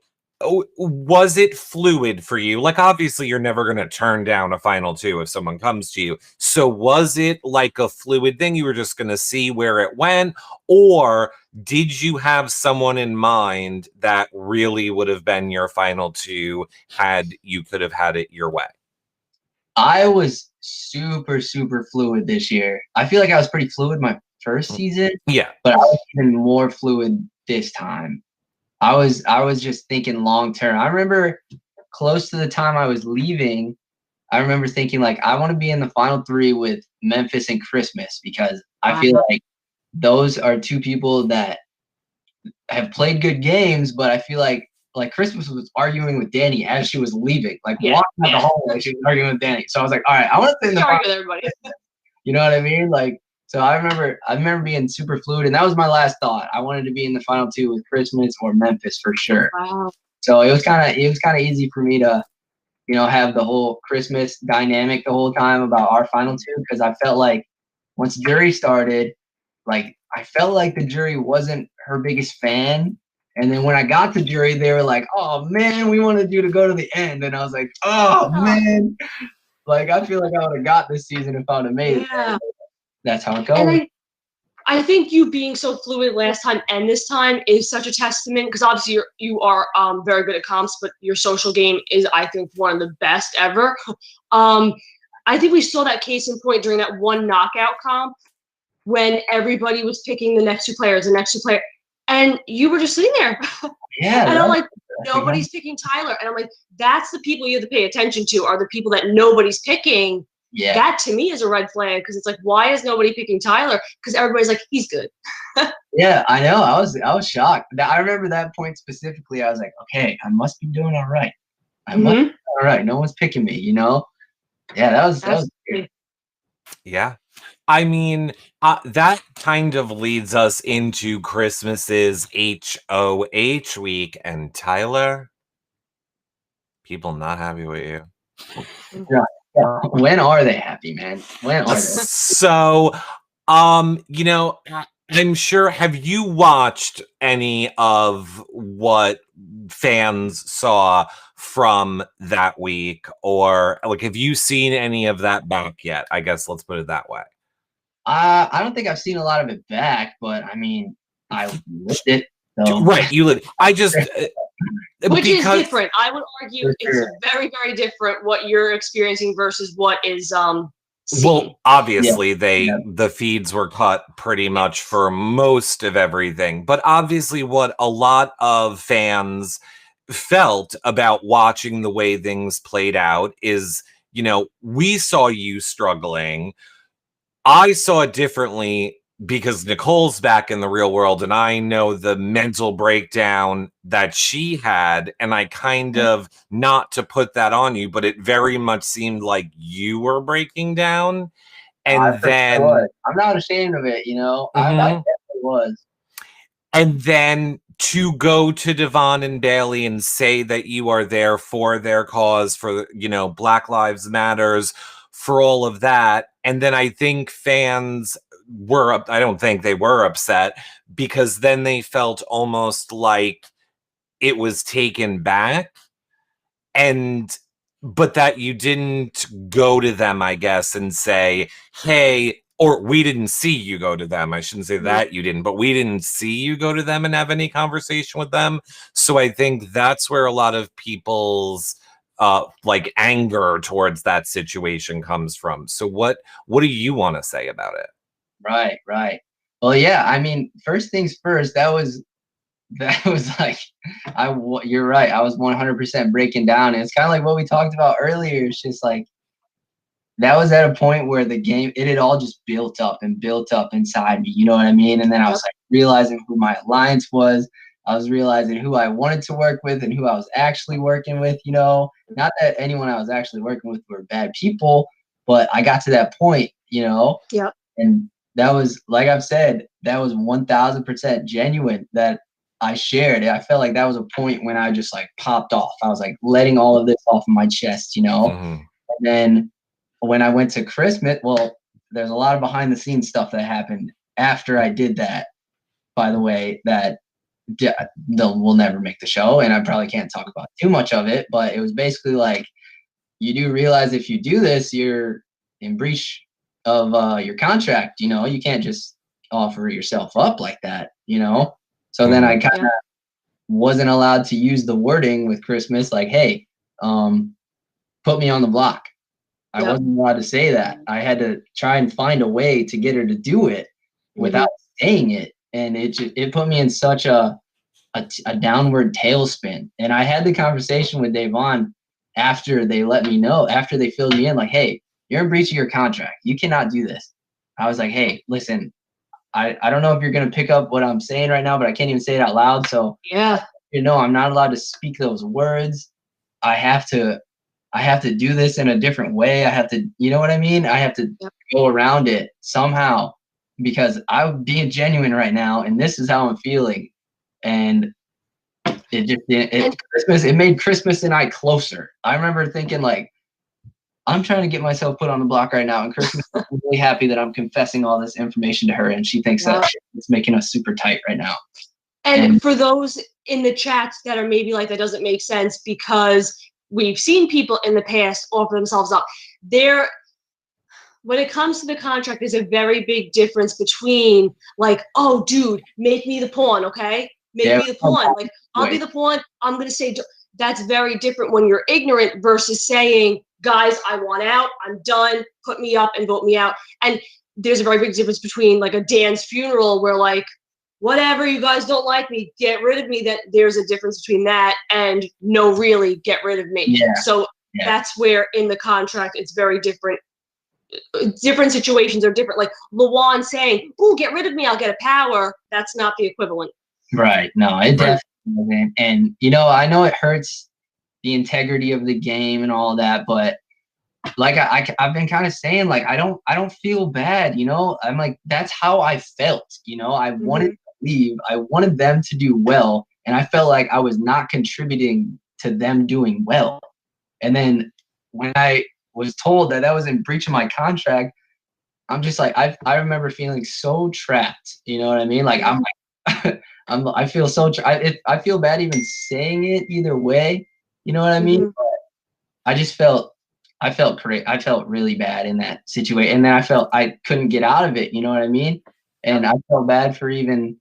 was it fluid for you? Like, obviously, you're never going to turn down a final two if someone comes to you. So was it like a fluid thing? You were just going to see where it went? Or did you have someone in mind that really would have been your final two had you could have had it your way? I was super, super fluid this year. I feel like I was pretty fluid my first season. Yeah. But I was even more fluid this time. I was just thinking long term. I remember close to the time I was leaving, I remember thinking like I want to be in the final three with Memphis and Christmas, because I feel like those are two people that have played good games, but I feel like like Christmas was arguing with Danny as she was leaving, like Yeah, walking out the hallway, she was arguing with Danny. So I was like, all right, I want to stay in the Sorry with everybody. You know what I mean? Like, so I remember being super fluid, and that was my last thought. I wanted to be in the final two with Christmas or Memphis for sure. Wow. So it was kind of easy for me to, have the whole Christmas dynamic the whole time about our final two, because I felt like once jury started, like I felt like the jury wasn't her biggest fan. And then when I got to jury, they were like, "Oh man, we wanted you to go to the end," and I was like, "Oh man." Like, I feel like I would have got this season if I would have made it. That's how it goes. And I think you being so fluid last time and this time is such a testament, because obviously you are very good at comps, but your social game is, I think, one of the best ever. I think we saw that case in point during that one knockout comp when everybody was picking the next two players, and you were just sitting there. Yeah. And I'm like, nobody's picking Tyler. And I'm like, that's the people you have to pay attention to, are the people that nobody's picking. Yeah. That to me is a red flag, because it's like, why is nobody picking Tyler? Because everybody's like, he's good. Yeah, I know. I was shocked. I remember that point specifically. I was like, okay, I must be doing all right. I must be doing all right. No one's picking me, Yeah, that was weird. Yeah. I mean, that kind of leads us into Christmas's HOH week. And Tyler, people not happy with you. Yeah. When are they happy, man? When are they? So, I'm sure, have you watched any of what fans saw from that week, or like, have you seen any of that back yet? I guess let's put it that way. I don't think I've seen a lot of it back, but I mean, I lived it. So. Right, you live. I just which is different. I would argue sure. It's very, very different what you're experiencing versus what is seen. Well, obviously the feeds were cut pretty much for most of everything, but obviously what a lot of fans felt about watching the way things played out is, we saw you struggling. I saw it differently because Nicole's back in the real world, and I know the mental breakdown that she had, and I kind of, not to put that on you, but it very much seemed like you were breaking down. And then I'm not ashamed of it, I definitely was. And then to go to Devon and Bailey and say that you are there for their cause, for, Black Lives Matters, for all of that. And then I think fans I don't think they were upset, because then they felt almost like it was taken back, but that you didn't go to them, I guess, and say, hey, or we didn't see you go to them. I shouldn't say that you didn't, but we didn't see you go to them and have any conversation with them. So I think that's where a lot of people's like anger towards that situation comes from. So what do you want to say about it? Right. Well, yeah, I mean, first things first, that was like, you're right. I was 100% breaking down. And it's kind of like what we talked about earlier. It's just like, that was at a point where the game, it had all just built up inside me. You know what I mean? And then I was like realizing who my alliance was. I was realizing who I wanted to work with and who I was actually working with, Not that anyone I was actually working with were bad people, but I got to that point, Yeah. And that was, like I've said, that was 1000% genuine that I shared. I felt like that was a point when I just like popped off. I was like letting all of this off of my chest, And then when I went to Crispen, well, there's a lot of behind the scenes stuff that happened after I did that, by the way, that will never make the show. And I probably can't talk about too much of it, but it was basically like, you do realize if you do this, you're in breach of your contract. You can't just offer yourself up like that, So then I kind of wasn't allowed to use the wording with Christmas, like, hey, put me on the block. I wasn't allowed to say that. I had to try and find a way to get her to do it without saying it. And it put me in such a downward tailspin. And I had the conversation with Devon after they let me know, after they filled me in, like, hey, you're in breach of your contract. You cannot do this. I was like, hey, listen, I don't know if you're going to pick up what I'm saying right now, but I can't even say it out loud. So I'm not allowed to speak those words. I have to do this in a different way. I have to, you know what I mean? I have to go around it somehow because I'm being genuine right now, and this is how I'm feeling. And it made Christmas and I closer. I remember thinking like, I'm trying to get myself put on the block right now, and Christmas is really happy that I'm confessing all this information to her, and she thinks that it's making us super tight right now. And for those in the chats that are maybe like, that doesn't make sense, because we've seen people in the past offer themselves up. When it comes to the contract, there's a very big difference between like, oh, dude, make me the pawn, okay? Make me the pawn. Like, I'll be the pawn. I'm going to say, that's very different when you're ignorant versus saying, guys, I want out. I'm done. Put me up and vote me out. And there's a very big difference between like a Dan's funeral where like, whatever, you guys don't like me, get rid of me. That there's a difference between that and no, really, get rid of me. So that's where in the contract it's very different. Different situations are different. Like Lawan saying, "Ooh, get rid of me, I'll get a power." That's not the equivalent. Right. No, it definitely isn't. And I know it hurts the integrity of the game and all that, but like I've been kind of saying, like I don't feel bad. I'm like, that's how I felt. I wanted to leave. I wanted them to do well, and I felt like I was not contributing to them doing well. And then when I was told that was in breach of my contract, I'm just like, I remember feeling so trapped. You know what I mean? Like I'm like, I feel so I feel bad even saying it either way. You know what I mean? But I just felt great. I felt really bad in that situation, and then I felt I couldn't get out of it. You know what I mean? And I felt bad for even,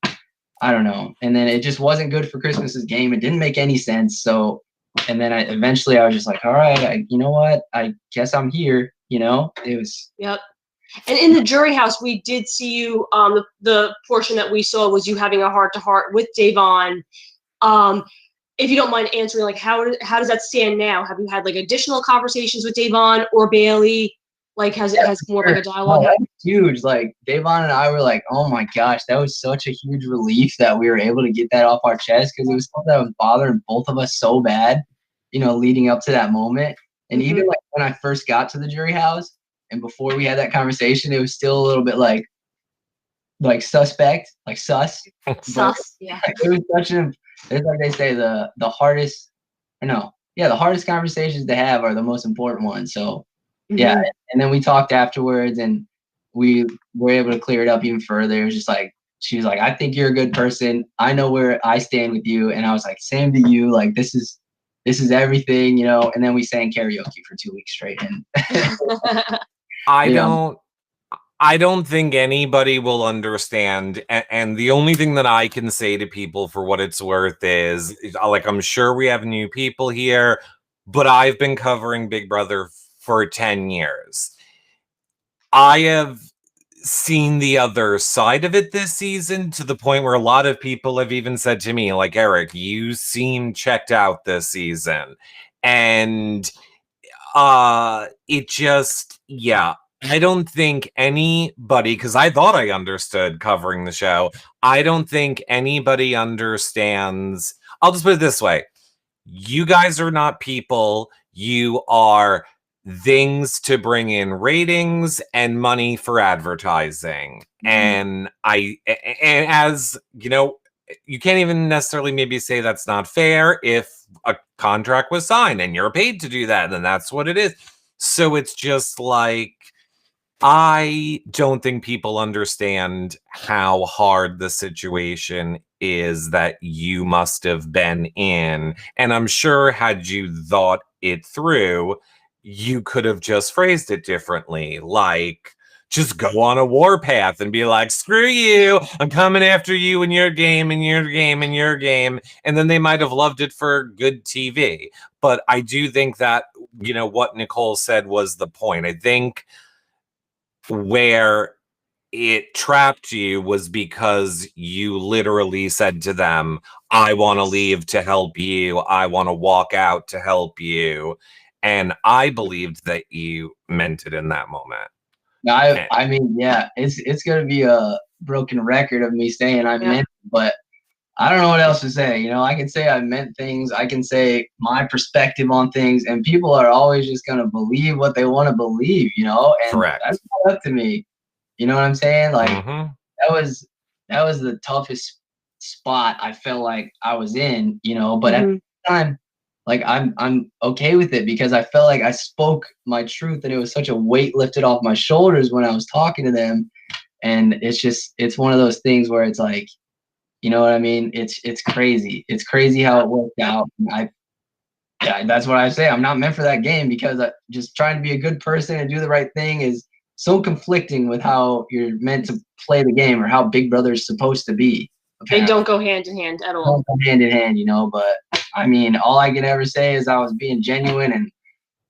I don't know. And then it just wasn't good for Christmas's game. It didn't make any sense. So, and then eventually I was just like, all right, you know what? I guess I'm here. It was. Yep. And in the jury house, we did see you. The portion that we saw was you having a heart-to-heart with Davon. If you don't mind answering, like, how does that stand now? Have you had like additional conversations with Davon or Bailey? Like, has more like a dialogue? That's huge. Like Davon and I were like, oh my gosh, that was such a huge relief that we were able to get that off our chest, because it was something that was bothering both of us so bad, leading up to that moment. And even like when I first got to the jury house and before we had that conversation, it was still a little bit like suspect, like sus. Yeah. It was such it's like they say, the hardest conversations to have are the most important ones. So yeah. And then we talked afterwards and we were able to clear it up even further. It was just like, she was like, I think you're a good person. I know where I stand with you. And I was like, same to you. Like, this is everything, and then we sang karaoke for 2 weeks straight. And I don't think anybody will understand. And the only thing that I can say to people for what it's worth is like, I'm sure we have new people here, but I've been covering Big Brother for 10 years. I have seen the other side of it this season, to the point where a lot of people have even said to me, like, Eric, you seem checked out this season. And it just, I don't think anybody, because I thought I understood covering the show, I don't think anybody understands. I'll just put it this way. You guys are not people. You are things to bring in ratings and money for advertising. And as you can't even necessarily maybe say that's not fair. If a contract was signed and you're paid to do that, then that's what it is. So it's just like, I don't think people understand how hard the situation is that you must have been in. And I'm sure had you thought it through, you could have just phrased it differently. Like, just go on a warpath and be like, screw you, I'm coming after you and your game and your game and your game. And then they might have loved it for good TV. But I do think that, what Nicole said was the point. I think where it trapped you was because you literally said to them, I want to leave to help you. I want to walk out to help you. And I believed that you meant it in that moment. I mean, yeah, it's going to be a broken record of me saying I meant it, but I don't know what else to say. You know, I can say I meant things. I can say my perspective on things, and people are always just gonna believe what they want to believe. You know, and Correct. that's not up to me. You know what I'm saying? Like that was the toughest spot I felt like I was in. You know, but at the time, like I'm okay with it because I felt like I spoke my truth, and it was such a weight lifted off my shoulders when I was talking to them. And it's one of those things where it's like, you know what I mean? It's crazy. It's crazy how it worked out. That's what I say. I'm not meant for that game because just trying to be a good person and do the right thing is so conflicting with how you're meant to play the game or how Big Brother is supposed to be. Apparently. They don't go hand in hand at all. Don't go hand in hand, you know. But I mean, all I can ever say is I was being genuine, and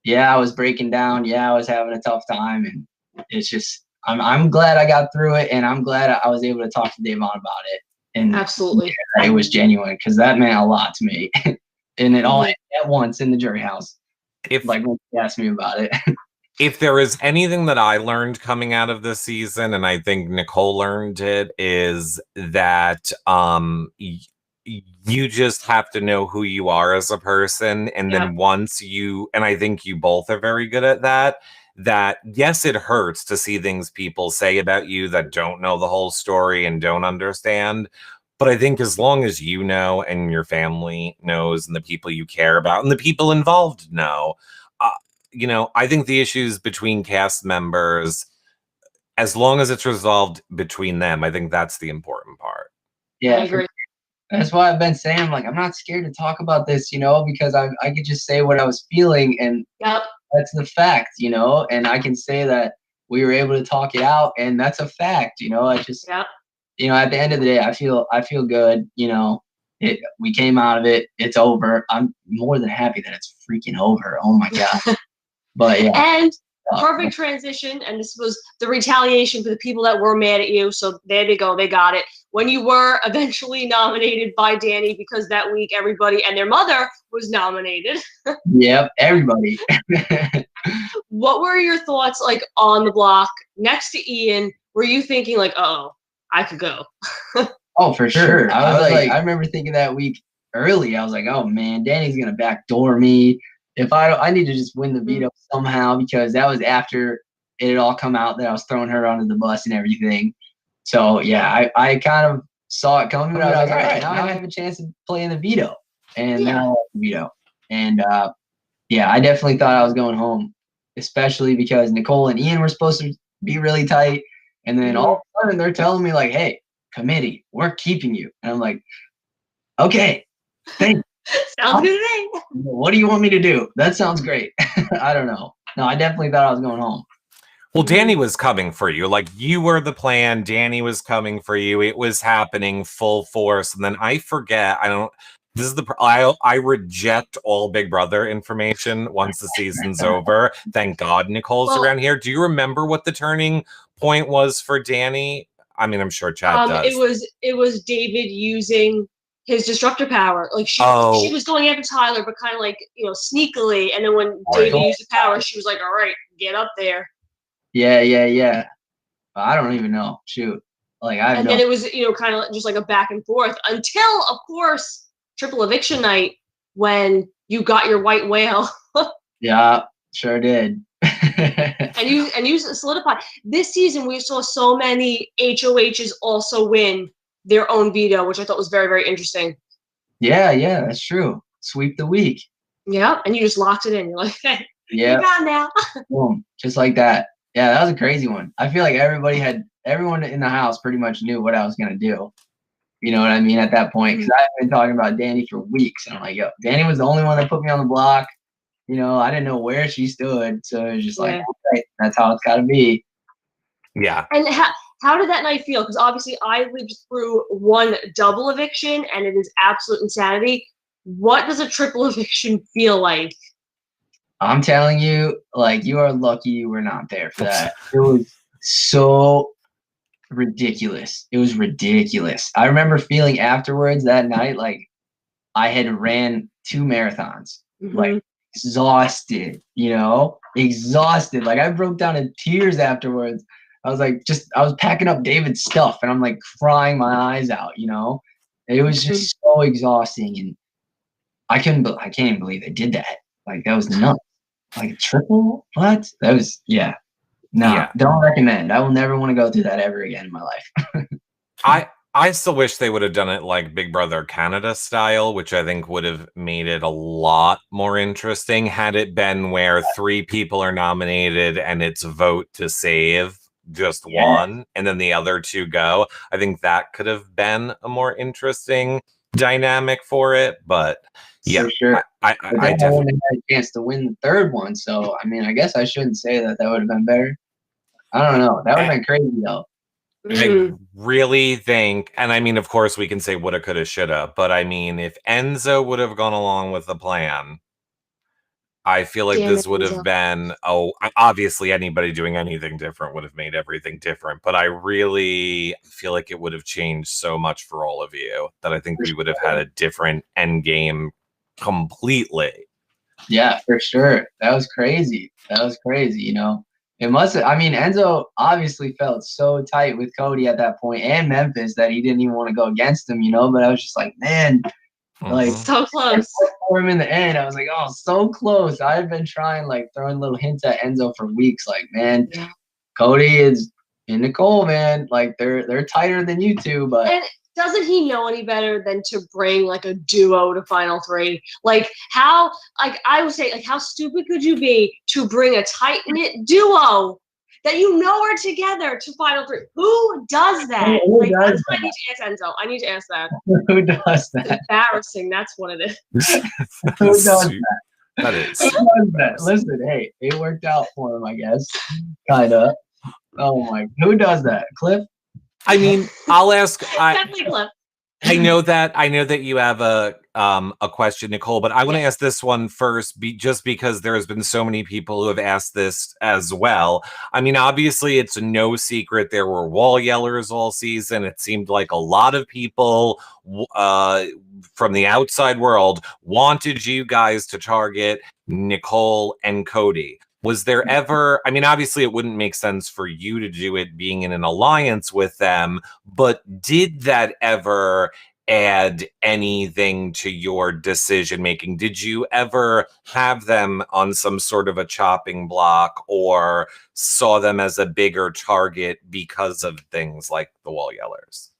yeah, I was breaking down. Yeah, I was having a tough time, and it's just I'm glad I got through it, and I'm glad I was able to talk to Davon about it. And absolutely, it was genuine because that meant a lot to me, and it all hit at once in the jury house. If like when you asked me about it. If there is anything that I learned coming out of this season, and I think Nicole learned it, is that you just have to know who you are as a person, and then once you, and I think you both are very good at that. That yes, it hurts to see things people say about you that don't know the whole story and don't understand. But I think as long as you know and your family knows and the people you care about and the people involved know, you know, I think the issues between cast members, as long as it's resolved between them, I think that's the important part. Yeah, I agree. That's why I've been saying, like, I'm not scared to talk about this, you know, because I could just say what I was feeling, and that's the fact, you know, and I can say that we were able to talk it out, and that's a fact, you know. I just, you know, at the end of the day, I feel good, you know. We came out of it. It's over. I'm more than happy that it's freaking over. Oh my god. But yeah. And perfect transition, and this was the retaliation for the people that were mad at you. So there they go, they got it. When you were eventually nominated by Danny, because that week everybody and their mother was nominated. Yep, everybody. What were your thoughts like on the block next to Ian? Were you thinking like, oh, I could go? Oh, for sure. I was like, I remember thinking that week early, I was like, oh man, Danny's gonna backdoor me. If I need to just win the veto somehow, because that was after it had all come out that I was throwing her under the bus and everything. So yeah, I kind of saw it coming, but I was like, all right, now I have a chance to play in the veto. And then I had the veto. And yeah, I definitely thought I was going home, especially because Nicole and Ian were supposed to be really tight. And then all of a sudden they're telling me like, hey, committee, we're keeping you. And I'm like, okay, thanks. Sounds good to me. What do you want me to do? That sounds great. I don't know. No, I definitely thought I was going home. Well, Danny was coming for you. Like, you were the plan. Danny was coming for you. It was happening full force. And then I forget, I reject all Big Brother information once the season's over. Thank God Nicole's around here. Do you remember what the turning point was for Danny? I mean, I'm sure Chad does. It was David using his disruptor power. Like she was going after Tyler, but kind of like, you know, sneakily. And then when David used the power, she was like, all right, get up there. Yeah. I don't even know. Shoot. Like then it was, you know, kind of just like a back and forth until, of course, triple eviction night when you got your white whale. Yeah, sure did. and you solidified. This season we saw so many HOHs also win their own veto, which I thought was very, very interesting. Yeah, that's true. Sweep the week. Yeah, and you just locked it in. You're like, hey, you're gone now. Boom, just like that. Yeah, that was a crazy one. I feel like everyone in the house pretty much knew what I was gonna do. You know what I mean? At that point, because I've been talking about Danny for weeks. And I'm like, yo, Danny was the only one that put me on the block. You know, I didn't know where she stood, so it was just like, okay, that's how it's got to be. Yeah. And how did that night feel? Because obviously I lived through one double eviction, and it is absolute insanity. What does a triple eviction feel like? I'm telling you, like, you are lucky you were not there for that. It was so ridiculous. It was ridiculous. I remember feeling afterwards that night like I had ran 2 marathons, like exhausted, you know, exhausted. Like I broke down in tears afterwards. I was like, I was packing up David's stuff and I'm like crying my eyes out, you know. It was just so exhausting, and I can't even believe they did that. Like, that was nuts. Like a triple? What? That was don't recommend. I will never want to go through that ever again in my life. I still wish they would have done it like Big Brother Canada style, which I think would have made it a lot more interesting had it been where 3 people are nominated and it's vote to save just one and then the other 2 go. I think that could have been a more interesting dynamic for it, but for sure. I definitely had a chance to win the 3rd one, so I mean, I guess I shouldn't say that would have been better. I don't know. That would have been crazy though. I really think, and I mean, of course, we can say woulda, coulda, shoulda, but I mean, if Enzo would have gone along with the plan, I feel like this would have been, obviously anybody doing anything different would have made everything different, but I really feel like it would have changed so much for all of you that I think we would have had a different end game completely. Yeah, for sure. That was crazy. You know. It must have, I mean, Enzo obviously felt so tight with Cody at that point and Memphis that he didn't even want to go against him, you know, but I was just like, man, like so close for him in the end. I was like, oh, so close. I've been trying, like, throwing little hints at Enzo for weeks, like, man, Cody and Nicole, man, like they're tighter than you two, but doesn't he know any better than to bring like a duo to Final 3? Like, how, like, I would say, like, how stupid could you be to bring a tight-knit duo that you know are together to Final 3? Who does that? Who does that? I need to ask Enzo. I need to ask that. Who does that? It's embarrassing. That's what it is. Who does that? That is. Who does that? Listen, hey, it worked out for him, I guess. Kind of. Oh my! Who does that? Cliff? I mean, I'll ask. Definitely Cliff. I know that you have a question, Nicole, but I want to ask this one first, just because there has been so many people who have asked this as well. I mean, obviously, it's no secret there were wall yellers all season. It seemed like a lot of people from the outside world wanted you guys to target Nicole and Cody. Was there ever, I mean, obviously it wouldn't make sense for you to do it being in an alliance with them, but did that ever add anything to your decision making? Did you ever have them on some sort of a chopping block or saw them as a bigger target because of things like the wall yellers?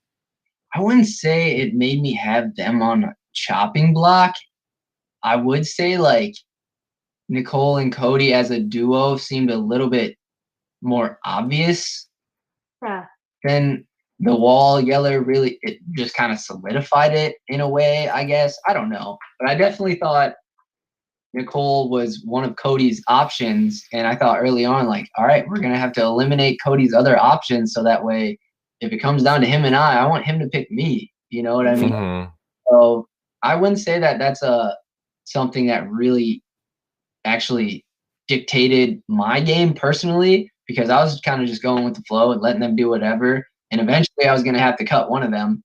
I wouldn't say it made me have them on a chopping block. I would say, like, Nicole and Cody as a duo seemed a little bit more obvious than the wall yeller. Really, it just kind of solidified it in a way, I guess. I don't know. But I definitely thought Nicole was one of Cody's options. And I thought early on, like, all right, we're going to have to eliminate Cody's other options. So that way, if it comes down to him and I want him to pick me. You know what I mean? Mm-hmm. So I wouldn't say that that's something that really actually dictated my game personally, because I was kind of just going with the flow and letting them do whatever. And eventually I was going to have to cut one of them,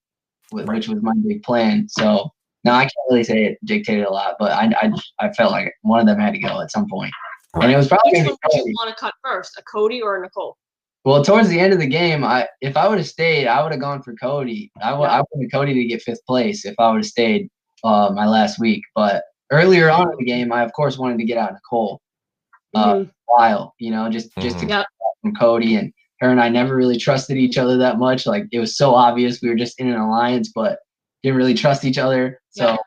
which was my big plan. So no, I can't really say it dictated a lot, but I felt like one of them had to go at some point. And it was probably Which one would you want to cut first, a Cody or a Nicole? Well, towards the end of the game, if I would have stayed, I would have gone for Cody. I wanted Cody to get 5th place if I would have stayed my last week. But earlier on in the game, I of course wanted to get out Nicole. While, you know, just to get from Cody, and her and I never really trusted each other that much. Like, it was so obvious we were just in an alliance, but didn't really trust each other. So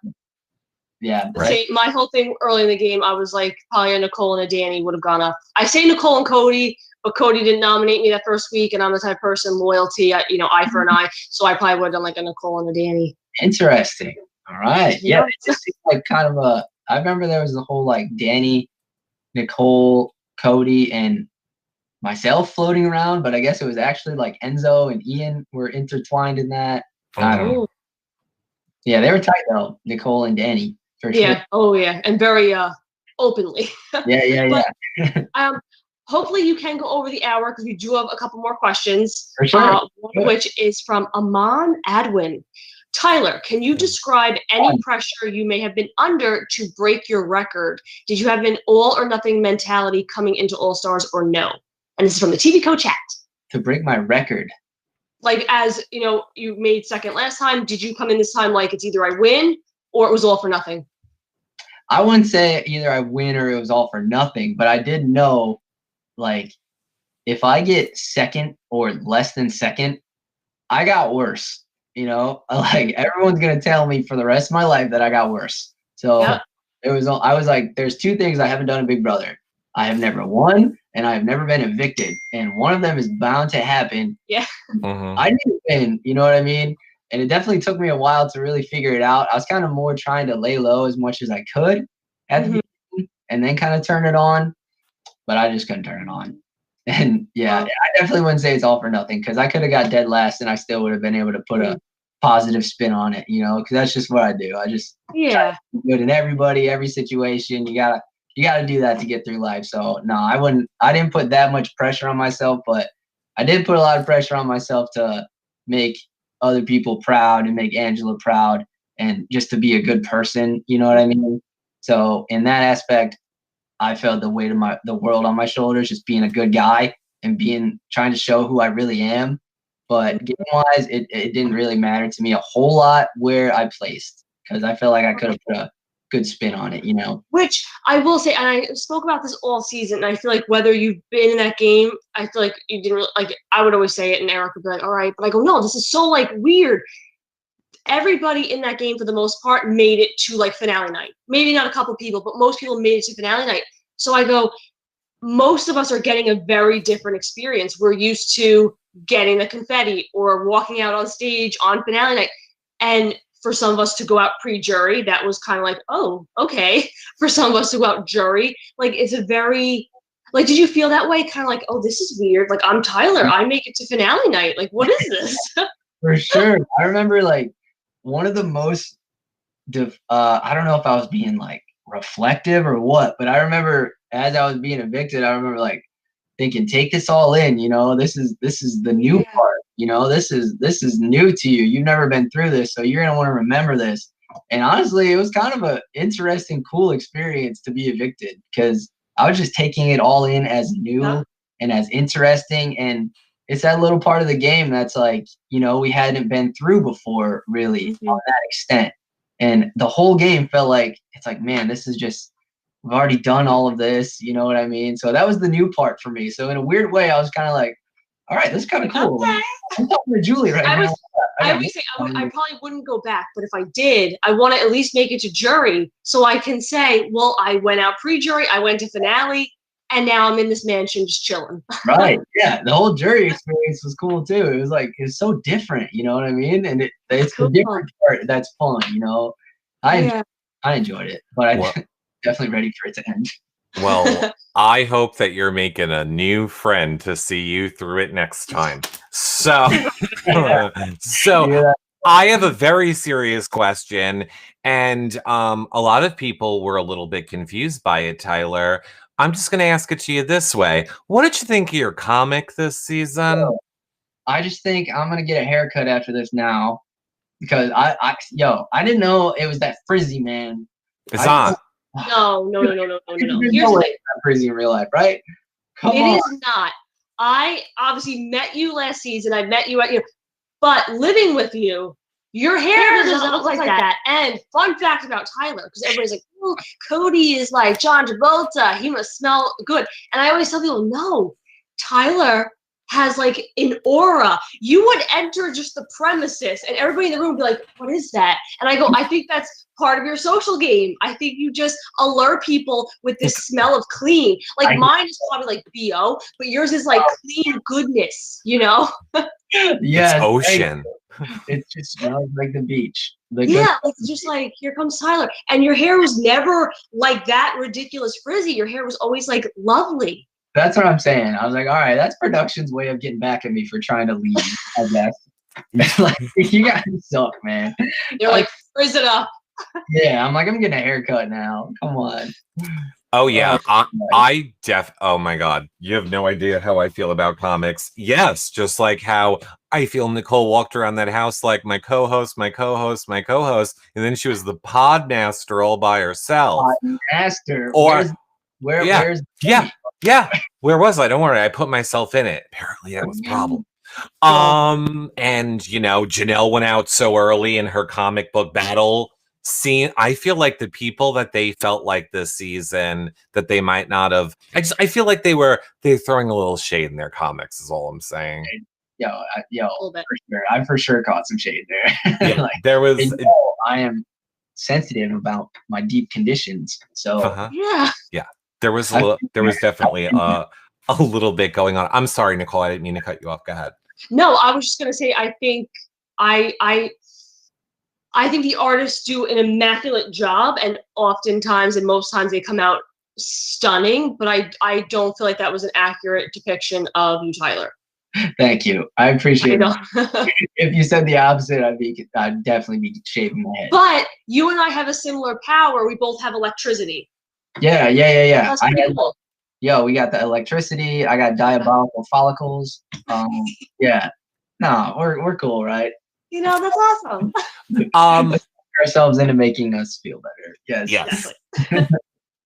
See, my whole thing early in the game, I was like, probably a Nicole and a Danny would have gone up. I say Nicole and Cody, but Cody didn't nominate me that first week, and I'm the type of person, loyalty, eye for an eye. So I probably would have done like a Nicole and a Danny. Interesting. All right. Yeah. It's like kind of I remember there was the whole like Danny, Nicole, Cody, and myself floating around, but I guess it was actually like Enzo and Ian were intertwined in that. I don't know. Yeah, they were tight though, Nicole and Danny, for sure. Yeah. Oh yeah. And very openly. Yeah. Hopefully you can go over the hour because we do have a couple more questions. For sure. One which is from Aman Adwin. Tyler, can you describe any pressure you may have been under to break your record? Did you have an all or nothing mentality coming into All Stars or no? And this is from the TV Co chat. To break my record. Like, as you know, you made second last time. Did you come in this time like it's either I win or it was all for nothing? I wouldn't say either I win or it was all for nothing, but I did know, like, if I get second or less than second, I got worse. You know, like everyone's gonna tell me for the rest of my life that I got worse. So I was like, there's two things I haven't done in Big Brother. I have never won and I have never been evicted. And one of them is bound to happen. Yeah. I didn't win, you know what I mean? And it definitely took me a while to really figure it out. I was kind of more trying to lay low as much as I could at the beginning and then kind of turn it on, but I just couldn't turn it on. And I definitely wouldn't say it's all for nothing because I could have got dead last and I still would have been able to put a positive spin on it, you know, because that's just what I do. I just try to be good in everybody, every situation. You gotta do that to get through life. So no, I didn't put that much pressure on myself, but I did put a lot of pressure on myself to make other people proud and make Angela proud and just to be a good person, you know what I mean? So in that aspect, I felt the weight of the world on my shoulders, just being a good guy and trying to show who I really am. But game wise, it didn't really matter to me a whole lot where I placed because I felt like I could have put a good spin on it, you know. Which I will say, and I spoke about this all season, and I feel like whether you've been in that game, I feel like you didn't really, like, I would always say it, and Eric would be like, all right. But I go, no, this is so, like, weird. Everybody in that game, for the most part, made it to, like, finale night. Maybe not a couple people, but most people made it to finale night. So I go, most of us are getting a very different experience. We're used to getting the confetti or walking out on stage on finale night. And for some of us to go out pre-jury, that was kind of like, oh, okay. For some of us to go out jury, like, it's a very, like, did you feel that way? Kind of like, oh, this is weird. Like, I'm Tyler. I make it to finale night. Like, what is this? For sure. I remember, like, one of the most, I don't know if I was being, like, reflective or what, but I remember as I was being evicted, I remember, like, thinking, take this all in, you know, this is the new part. You know, this is new to you. You've never been through this, so you're gonna want to remember this. And honestly, it was kind of a interesting, cool experience to be evicted because I was just taking it all in as new and as interesting. And it's that little part of the game that's like, you know, we hadn't been through before really on that extent. And the whole game felt like it's like, man, this is just we've already done all of this. You know what I mean? So that was the new part for me. So in a weird way, I was kind of like, all right, this is kind of cool. Okay. I'm talking to Julie right now. I would say I probably wouldn't go back, but if I did, I want to at least make it to jury so I can say, well, I went out pre-jury, I went to finale, and now I'm in this mansion just chilling. Right. Yeah. The whole jury experience was cool too. It was like it's so different, you know what I mean? And it's the different part that's fun, you know. I enjoyed it, but I'm definitely ready for it to end. Well, I hope that you're making a new friend to see you through it next time. So, I have a very serious question, and a lot of people were a little bit confused by it, Tyler. I'm just going to ask it to you this way. What did you think of your comic this season? I just think I'm going to get a haircut after this now because I didn't know it was that frizzy, man. It's on. No. Here's frizzy in real life, right? It is not. I obviously met you last season. I met you but living with you, your hair doesn't look like that. And fun fact about Tyler, because everybody's like, oh, Cody is like John Travolta. He must smell good. And I always tell people, no, Tyler has like an aura. You would enter just the premises and everybody in the room would be like, what is that? And I go, I think that's part of your social game. I think you just allure people with this smell of clean. Like mine is probably like BO, but yours is like clean goodness, you know? Yeah. It's ocean. It just smells like the beach. It's just like, here comes Tyler. And your hair was never like that ridiculous frizzy. Your hair was always like lovely. That's what I'm saying. I was like, all right, that's production's way of getting back at me for trying to leave, I guess. Like, you guys suck, man. They're like, frizz it up. Yeah, I'm like, I'm getting a haircut now. Come on. Oh, yeah. Oh, my God. You have no idea how I feel about comics. Yes, just like how I feel Nicole walked around that house like my co-host. And then she was the pod master all by herself. Podmaster? Or, where's yeah. Where was I? Don't worry. I put myself in it. Apparently, that was the problem. And you know, Janelle went out so early in her comic book battle scene. I feel like the people that they felt like this season that they might not have. I feel like they're throwing a little shade in their comics. Is all I'm saying. For sure. I for sure caught some shade there. Yeah, there was. I am sensitive about my deep conditions, so yeah. There was definitely a little bit going on. I'm sorry, Nicole. I didn't mean to cut you off. Go ahead. No, I was just gonna say. I think I think the artists do an immaculate job, and oftentimes and most times they come out stunning. But I don't feel like that was an accurate depiction of you, Tyler. Thank you. I appreciate it. If you said the opposite, I'd definitely be shaving my head. But you and I have a similar power. We both have electricity. Yeah. That's pretty cool. We got the electricity. I got diabolical follicles. Yeah. No, we're cool, right? You know, that's awesome. Ourselves into making us feel better. Yes.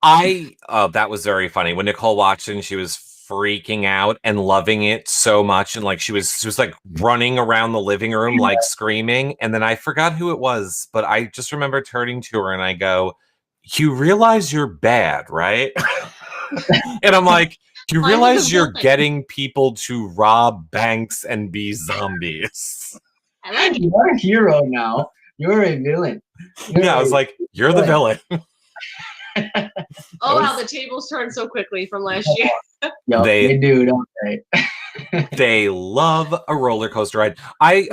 That was very funny when Nicole watched it and she was freaking out and loving it so much, and like she was like running around the living room like screaming, and then I forgot who it was, but I just remember turning to her and I go, "You realize you're bad, right?" And I'm like, "You realize you're getting people to rob banks and be zombies?" I like it. You're a hero now. You're a villain. I was like, "You're the villain." How the tables turned so quickly from last year. They do, don't they? They love a roller coaster ride. I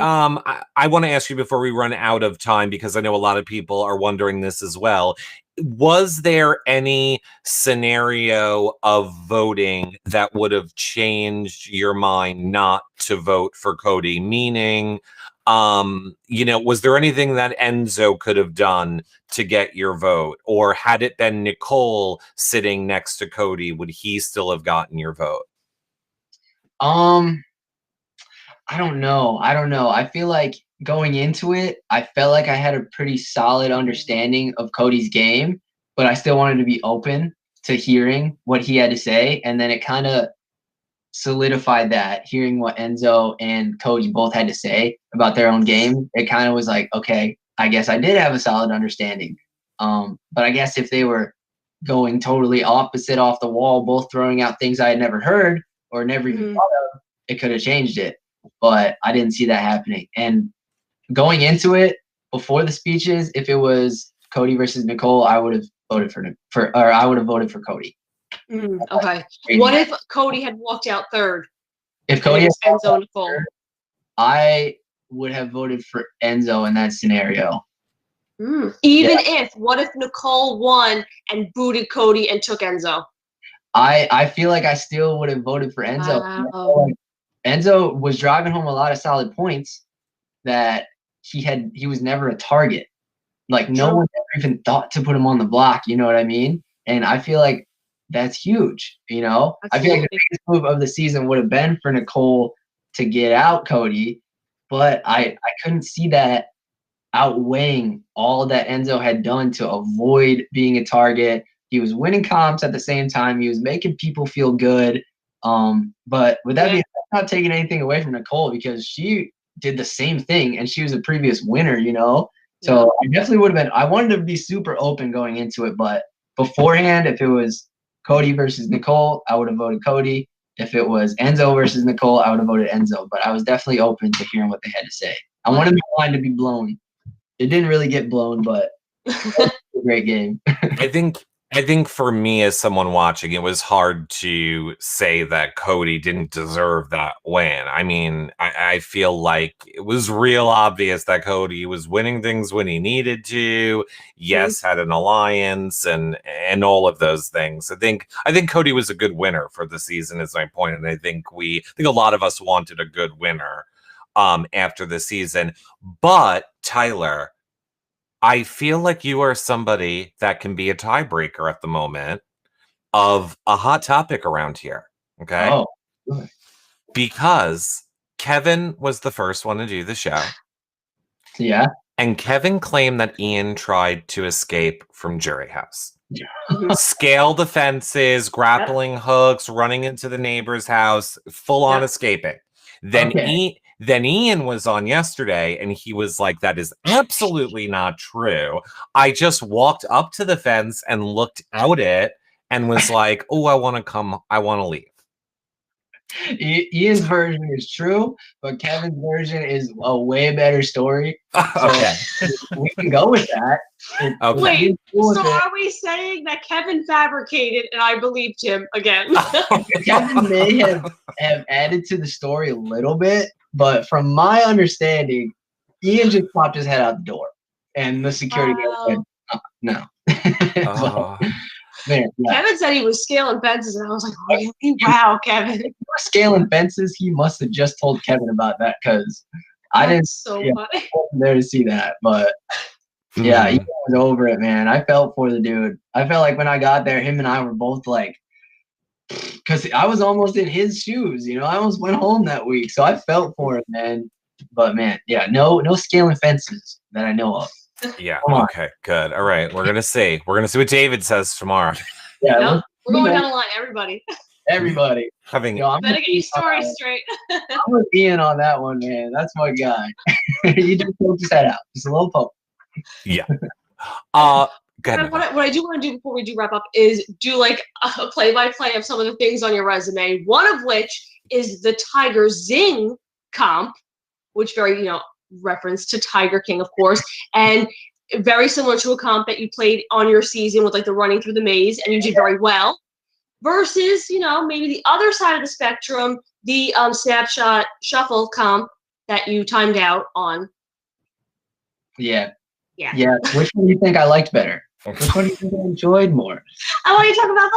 want to ask you before we run out of time, because I know a lot of people are wondering this as well. Was there any scenario of voting that would have changed your mind not to vote for Cody? Meaning, was there anything that Enzo could have done to get your vote? Or had it been Nicole sitting next to Cody, would he still have gotten your vote? I don't know. I feel like going into it, I felt like I had a pretty solid understanding of Cody's game, but I still wanted to be open to hearing what he had to say. And then it kind of solidified that, hearing what Enzo and Cody both had to say about their own game. It kind of was like, okay, I guess I did have a solid understanding. But I guess if they were going totally opposite, off the wall, both throwing out things I had never heard or never even thought of, it could have changed it. But I didn't see that happening. And going into it, before the speeches, if it was Cody versus Nicole, I would have voted for Cody. Okay. What if Cody had walked out third? If Cody had Enzo Nicole, I would have voted for Enzo in that scenario. What if Nicole won and booted Cody and took Enzo? I feel like I still would have voted for Enzo. Wow. Enzo was driving home a lot of solid points that he was never a target. Like no one ever even thought to put him on the block, you know what I mean? And I feel like that's huge, you know? Absolutely. I feel like the biggest move of the season would have been for Nicole to get out Cody, but I couldn't see that outweighing all that Enzo had done to avoid being a target. He was winning comps at the same time. He was making people feel good. But with that being said, I'm not taking anything away from Nicole, because she did the same thing and she was a previous winner, you know? So I definitely would have been, I wanted to be super open going into it, but beforehand, if it was Cody versus Nicole, I would have voted Cody. If it was Enzo versus Nicole, I would have voted Enzo. But I was definitely open to hearing what they had to say. I wanted my line to be blown. It didn't really get blown, but it was a great game. I think for me, as someone watching, it was hard to say that Cody didn't deserve that win. I mean, I feel like it was real obvious that Cody was winning things when he needed to. Yes, had an alliance and all of those things. I think Cody was a good winner for the season, is my point, and I think a lot of us wanted a good winner after the season. But Tyler, I feel like you are somebody that can be a tiebreaker at the moment of a hot topic around here. Okay. Oh, good. Because Kevin was the first one to do the show. Yeah. And Kevin claimed that Ian tried to escape from Jury House. Scale the fences, grappling hooks, running into the neighbor's house, full on escaping. Then Ian was on yesterday and he was like, that is absolutely not true. I just walked up to the fence and looked out it and was like, oh, I want to leave. Ian's version is true, but Kevin's version is a way better story. Okay. We can go with that. Okay. Wait, so are we saying that Kevin fabricated and I believed him again? Kevin may have added to the story a little bit, but from my understanding, Ian just popped his head out the door, and the security guard said, "No." So, man, yeah. Kevin said he was scaling fences, and I was like, really? Wow, Kevin. If you were scaling fences, he must have just told Kevin about that, because I didn't. Funny. I wasn't there to see that, but yeah, he was over it, man. I felt for the dude. I felt like when I got there, him and I were both like, because I was almost in his shoes, you know. I almost went home that week, so I felt for him, man. But man, yeah, no scaling fences that I know of. Yeah. Okay. Good. All right. We're gonna see. We're gonna see what David says tomorrow. Yeah, no, we're going down the line, everybody. Everybody. Having. You better get your story straight. I'm with Ian on that one, man. That's my guy. You just poke his head out, just a little poke. Yeah. Go ahead. What I do want to do before we do wrap up is do like a play-by-play of some of the things on your resume. One of which is the Tiger Zing comp, which very reference to Tiger King, of course, and very similar to a comp that you played on your season with like the running through the maze, and you did very well. Versus, maybe the other side of the spectrum, the snapshot shuffle comp that you timed out on. Yeah. Which one do you think I liked better? Which one do you think I enjoyed more? I want you to talk about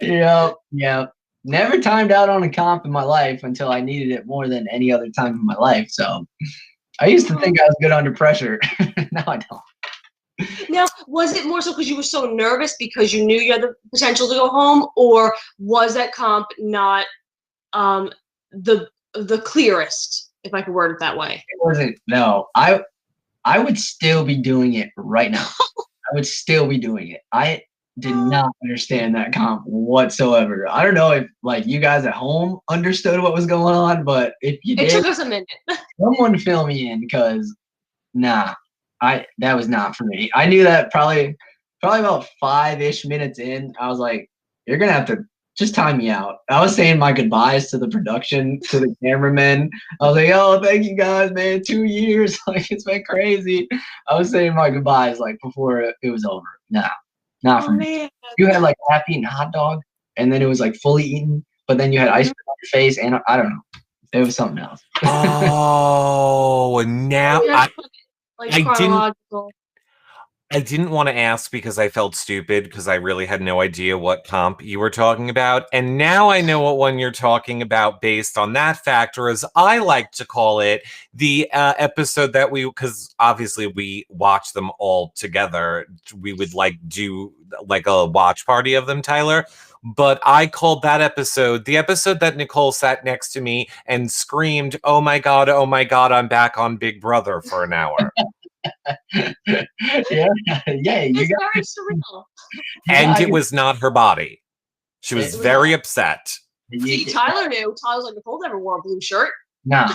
both. Yeah. Never timed out on a comp in my life until I needed it more than any other time in my life. So I used to think I was good under pressure. Now I don't. Now, was it more so because you were so nervous because you knew you had the potential to go home, or was that comp not the clearest, if I could word it that way? It wasn't. No, I would still be doing it right now. I would still be doing it. I did not understand that comp whatsoever. I don't know if like you guys at home understood what was going on, but if you did, it took us a minute. Someone fill me in, because that was not for me. I knew that probably about 5-ish minutes in. I was like, you're gonna have to just time me out. I was saying my goodbyes to the production, to the cameramen. I was like, oh, thank you guys, man. 2 years, like it's been crazy. I was saying my goodbyes like before it was over. Not for me. You had like half-eaten hot dog, and then it was like fully eaten, but then you had ice cream on your face, and I don't know. It was something else. Oh, now chronological. I didn't want to ask because I felt stupid because I really had no idea what comp you were talking about. And now I know what one you're talking about based on that factor, as I like to call it, the episode that because obviously we watch them all together. We would do like a watch party of them, Tyler. But I called that episode the episode that Nicole sat next to me and screamed, oh my God, I'm back on Big Brother for an hour. yeah. It's very surreal. And it was not her body. She was very upset. See, Tyler knew. Tyler's like, Nicole never wore a blue shirt. No,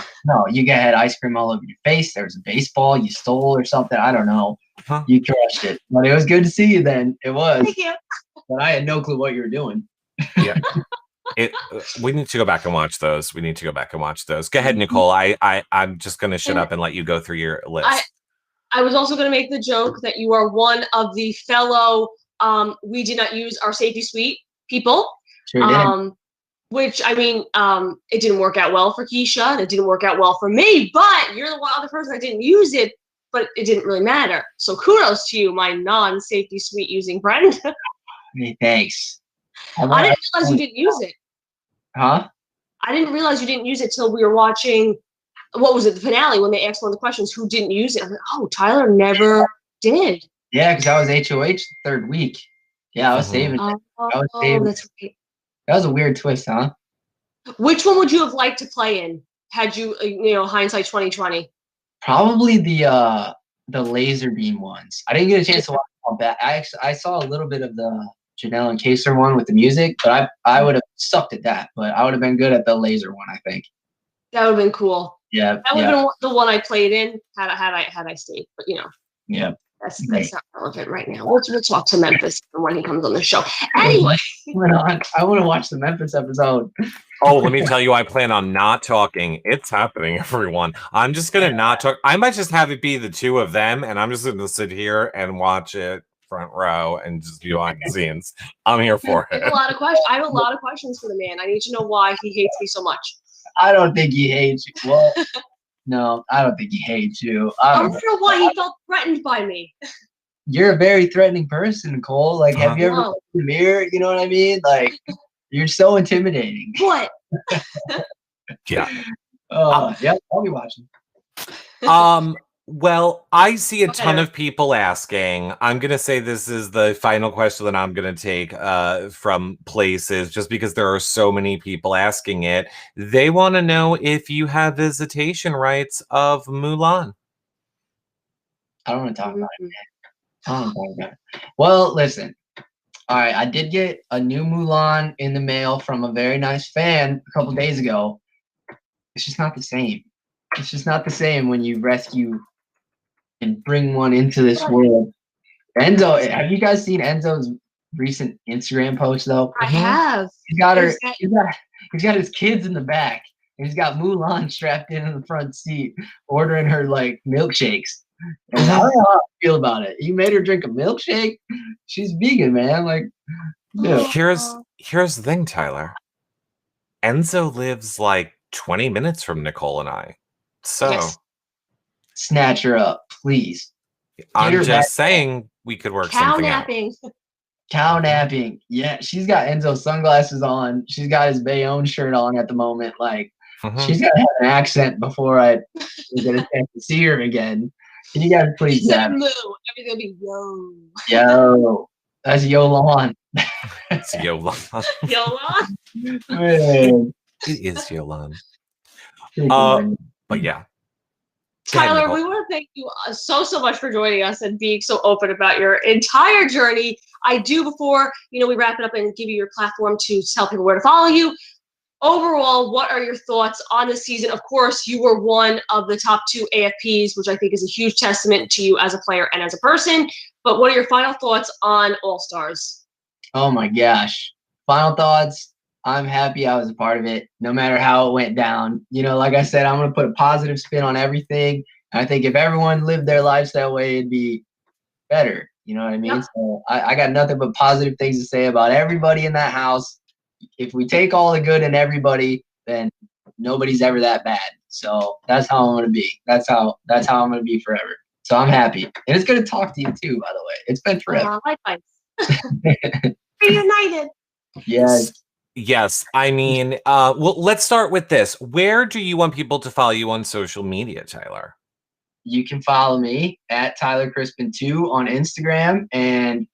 you had ice cream all over your face. There was a baseball you stole or something. I don't know. Huh? You crushed it. But it was good to see you then. It was. Thank you. But I had no clue what you were doing. Yeah. We need to go back and watch those. Go ahead, Nicole. I'm just going to shut up and let you go through your list. I was also going to make the joke that you are one of the fellow we did not use our safety suite people. Sure did. Which, I mean, it didn't work out well for Keisha, and it didn't work out well for me, but you're the one other person that didn't use it, but it didn't really matter. So kudos to you, my non-safety suite using friend. Hey, thanks. I didn't realize you didn't use it. Huh? I didn't realize you didn't use it till we were watching, what was it, the finale, when they asked one of the questions, who didn't use it? I'm like, oh, Tyler never did. Yeah, because I was HOH the third week. Yeah, I was saving it. That's right. That was a weird twist, huh? Which one would you have liked to play in? Had you, hindsight 2020? Probably the laser beam ones. I didn't get a chance to watch all that. I saw a little bit of the Janelle and Kaser one with the music, but I would have sucked at that, but I would have been good at the laser one, I think. That would have been cool. Yeah. That would have been the one I played in had I stayed. But Yeah. That's not relevant right now. We'll talk to Memphis when he comes on the show. Anyway. I want to watch the Memphis episode. Oh, let me tell you, I plan on not talking. It's happening, everyone. I'm just going to not talk. I might just have it be the two of them, and I'm just going to sit here and watch it front row and just be behind the scenes. I'm here for it. I have a lot of questions for the man. I need to know why he hates me so much. I don't think he hates you. Well, no, I don't think he hates you. I don't know why he felt threatened by me. You're a very threatening person, Nicole. Like, have you ever looked in the mirror? You know what I mean? Like, you're so intimidating. What? Yeah. Yeah, I'll be watching. Well, I see a ton of people asking. I'm going to say this is the final question that I'm going to take from places, just because there are so many people asking it. They want to know if you have visitation rights of Mulan. I don't want to talk about it, man. I don't want to talk about it. Well, listen. All right, I did get a new Mulan in the mail from a very nice fan a couple days ago. It's just not the same. It's just not the same when you rescue and bring one into this world. Enzo, have you guys seen Enzo's recent Instagram post though? I have. He's got his kids in the back, and he's got Mulan strapped in the front seat, ordering her like milkshakes. And I don't know how I feel about it. You made her drink a milkshake. She's vegan, man. Like, yeah. Here's the thing, Tyler. Enzo lives like 20 minutes from Nicole and I. So yes. Snatch her up, please. I'm just saying we could work something napping. out. Cow napping. Yeah, she's got Enzo's sunglasses on. She's got his Bayonne shirt on at the moment. Like, she's got to have an accent before I get a chance to see her again. Can you guys please tap? Everything will be yo. Yo. That's Yolan. It's Yolan. Yolan? Man. It is Yolan. But yeah. Tyler, we want to thank you so much for joining us and being so open about your entire journey. I do, before we wrap it up and give you your platform to tell people where to follow you. Overall, what are your thoughts on the season? Of course, you were one of the top 2 AFPs, which I think is a huge testament to you as a player and as a person. But what are your final thoughts on All-Stars? Oh my gosh. Final thoughts. I'm happy I was a part of it, no matter how it went down. Like I said, I'm going to put a positive spin on everything. And I think if everyone lived their lives that way, it'd be better. You know what I mean? Yep. So I got nothing but positive things to say about everybody in that house. If we take all the good in everybody, then nobody's ever that bad. So that's how I'm going to be. That's how I'm going to be forever. So I'm happy. And it's good to talk to you too, by the way. It's been forever. Likewise. Reunited. Yes. Yes. I mean, well, let's start with this. Where do you want people to follow you on social media, Tyler? You can follow me at Tyler Crispen 2 on Instagram and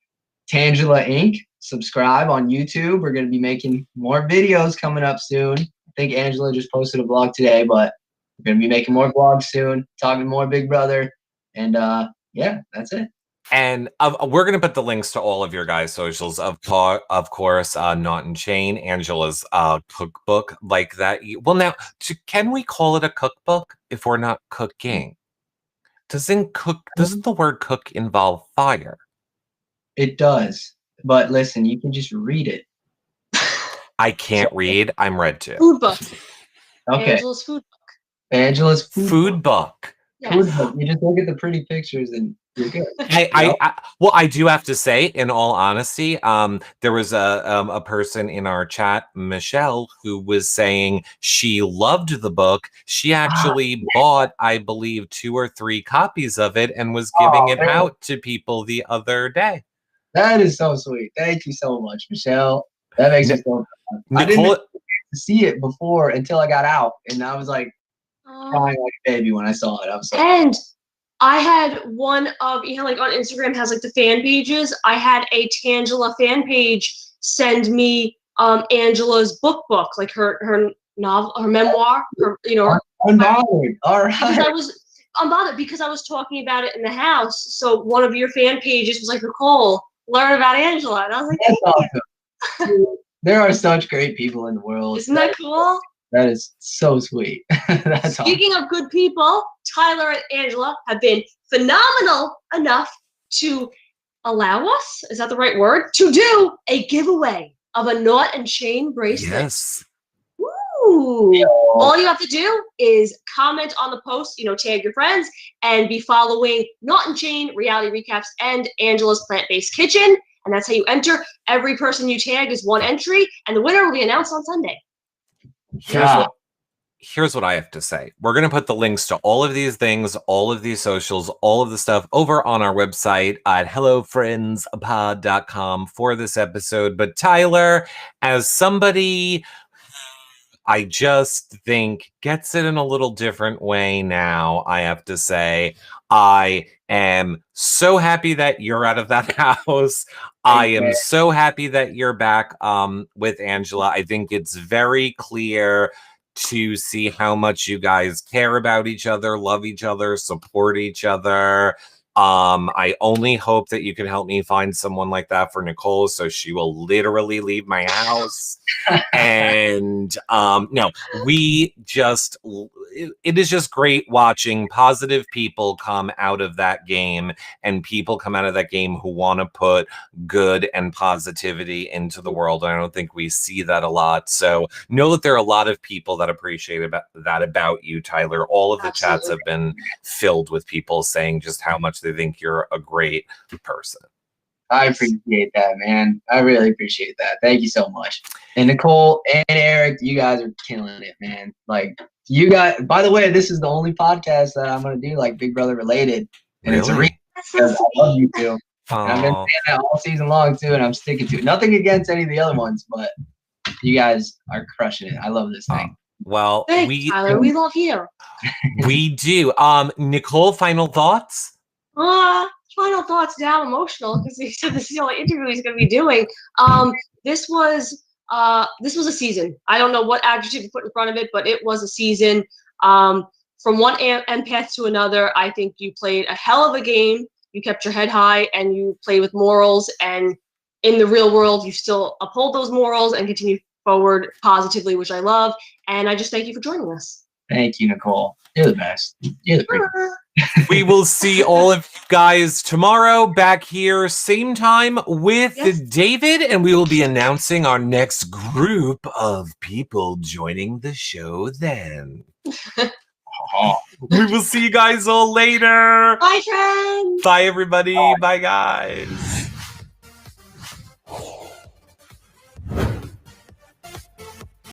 Tangela Inc. Subscribe on YouTube. We're going to be making more videos coming up soon. I think Angela just posted a vlog today, but we're going to be making more vlogs soon, talking more Big Brother. And yeah, that's it. And we're going to put the links to all of your guys' socials. Of course, Not in Chain, Angela's cookbook, like that. Well, now, can we call it a cookbook if we're not cooking? Doesn't the word cook involve fire? It does. But listen, you can just read it. I can't read. I'm read to. Food book. Okay. Angela's food book. Angela's food book. Yes. Food book. You just look at the pretty pictures and you're good. I do have to say, in all honesty, there was a person in our chat, Michelle, who was saying she loved the book. She actually bought, I believe, 2 or 3 copies of it and was giving it out to people the other day. That is so sweet. Thank you so much, Michelle. That makes me so proud. I didn't see it before until I got out, and I was like crying like a baby when I saw it. I was and I had one of, like on Instagram has like the fan pages. I had a Tangela fan page send me Angela's book, like her novel, her memoir, unbothered. All right. I'm bothered because I was talking about it in the house. So one of your fan pages was like, Nicole, learn about Angela. And I was like, that's awesome. There are such great people in the world. Isn't that cool? That is so sweet. That's Speaking of good people, Tyler and Angela have been phenomenal enough to allow us, is that the right word, to do a giveaway of a Naught and Chain bracelet. Yes. Woo! All you have to do is comment on the post, tag your friends, and be following Naught and Chain, Reality Recaps, and Angela's Plant-Based Kitchen. And that's how you enter. Every person you tag is one entry, and the winner will be announced on Sunday. Here's what I have to say. We're going to put the links to all of these things, all of these socials, all of the stuff over on our website at hellofriendspod.com for this episode. But Tyler, as somebody I just think gets it in a little different way now, I have to say, I am so happy that you're out of that house. I am so happy that you're back with Angela. I think it's very clear to see how much you guys care about each other, love each other, support each other. I only hope that you can help me find someone like that for Nicole, so she will literally leave my house. And no, it is just great watching positive people come out of that game, and people come out of that game who want to put good and positivity into the world. I don't think we see that a lot. So know that there are a lot of people that appreciate that about you, Tyler. All of the chats have been filled with people saying just how much they think you're a great person. I appreciate that, man. I really appreciate that. Thank you so much. And Nicole and Eric, you guys are killing it, man. Like, you guys, by the way, this is the only podcast that I'm going to do, like, Big Brother related. And it's a reason because I love you two. And I've been saying that all season long, too, and I'm sticking to it. Nothing against any of the other ones, but you guys are crushing it. I love this thing. Well, Thanks, Tyler. We love you. We do. Nicole, final thoughts? Final thoughts. Now I'm emotional because he said this is the only interview he's going to be doing. This was a season. I don't know what adjective to put in front of it, but it was a season. From one empath to another, I think you played a hell of a game. You kept your head high and you played with morals. And in the real world, you still uphold those morals and continue forward positively, which I love. And I just thank you for joining us. Thank you, Nicole. You're the best. You're the greatest. We will see all of you guys tomorrow back here, same time with David, and we will be announcing our next group of people joining the show then. We will see you guys all later. Bye, friends. Bye, everybody. Bye, guys.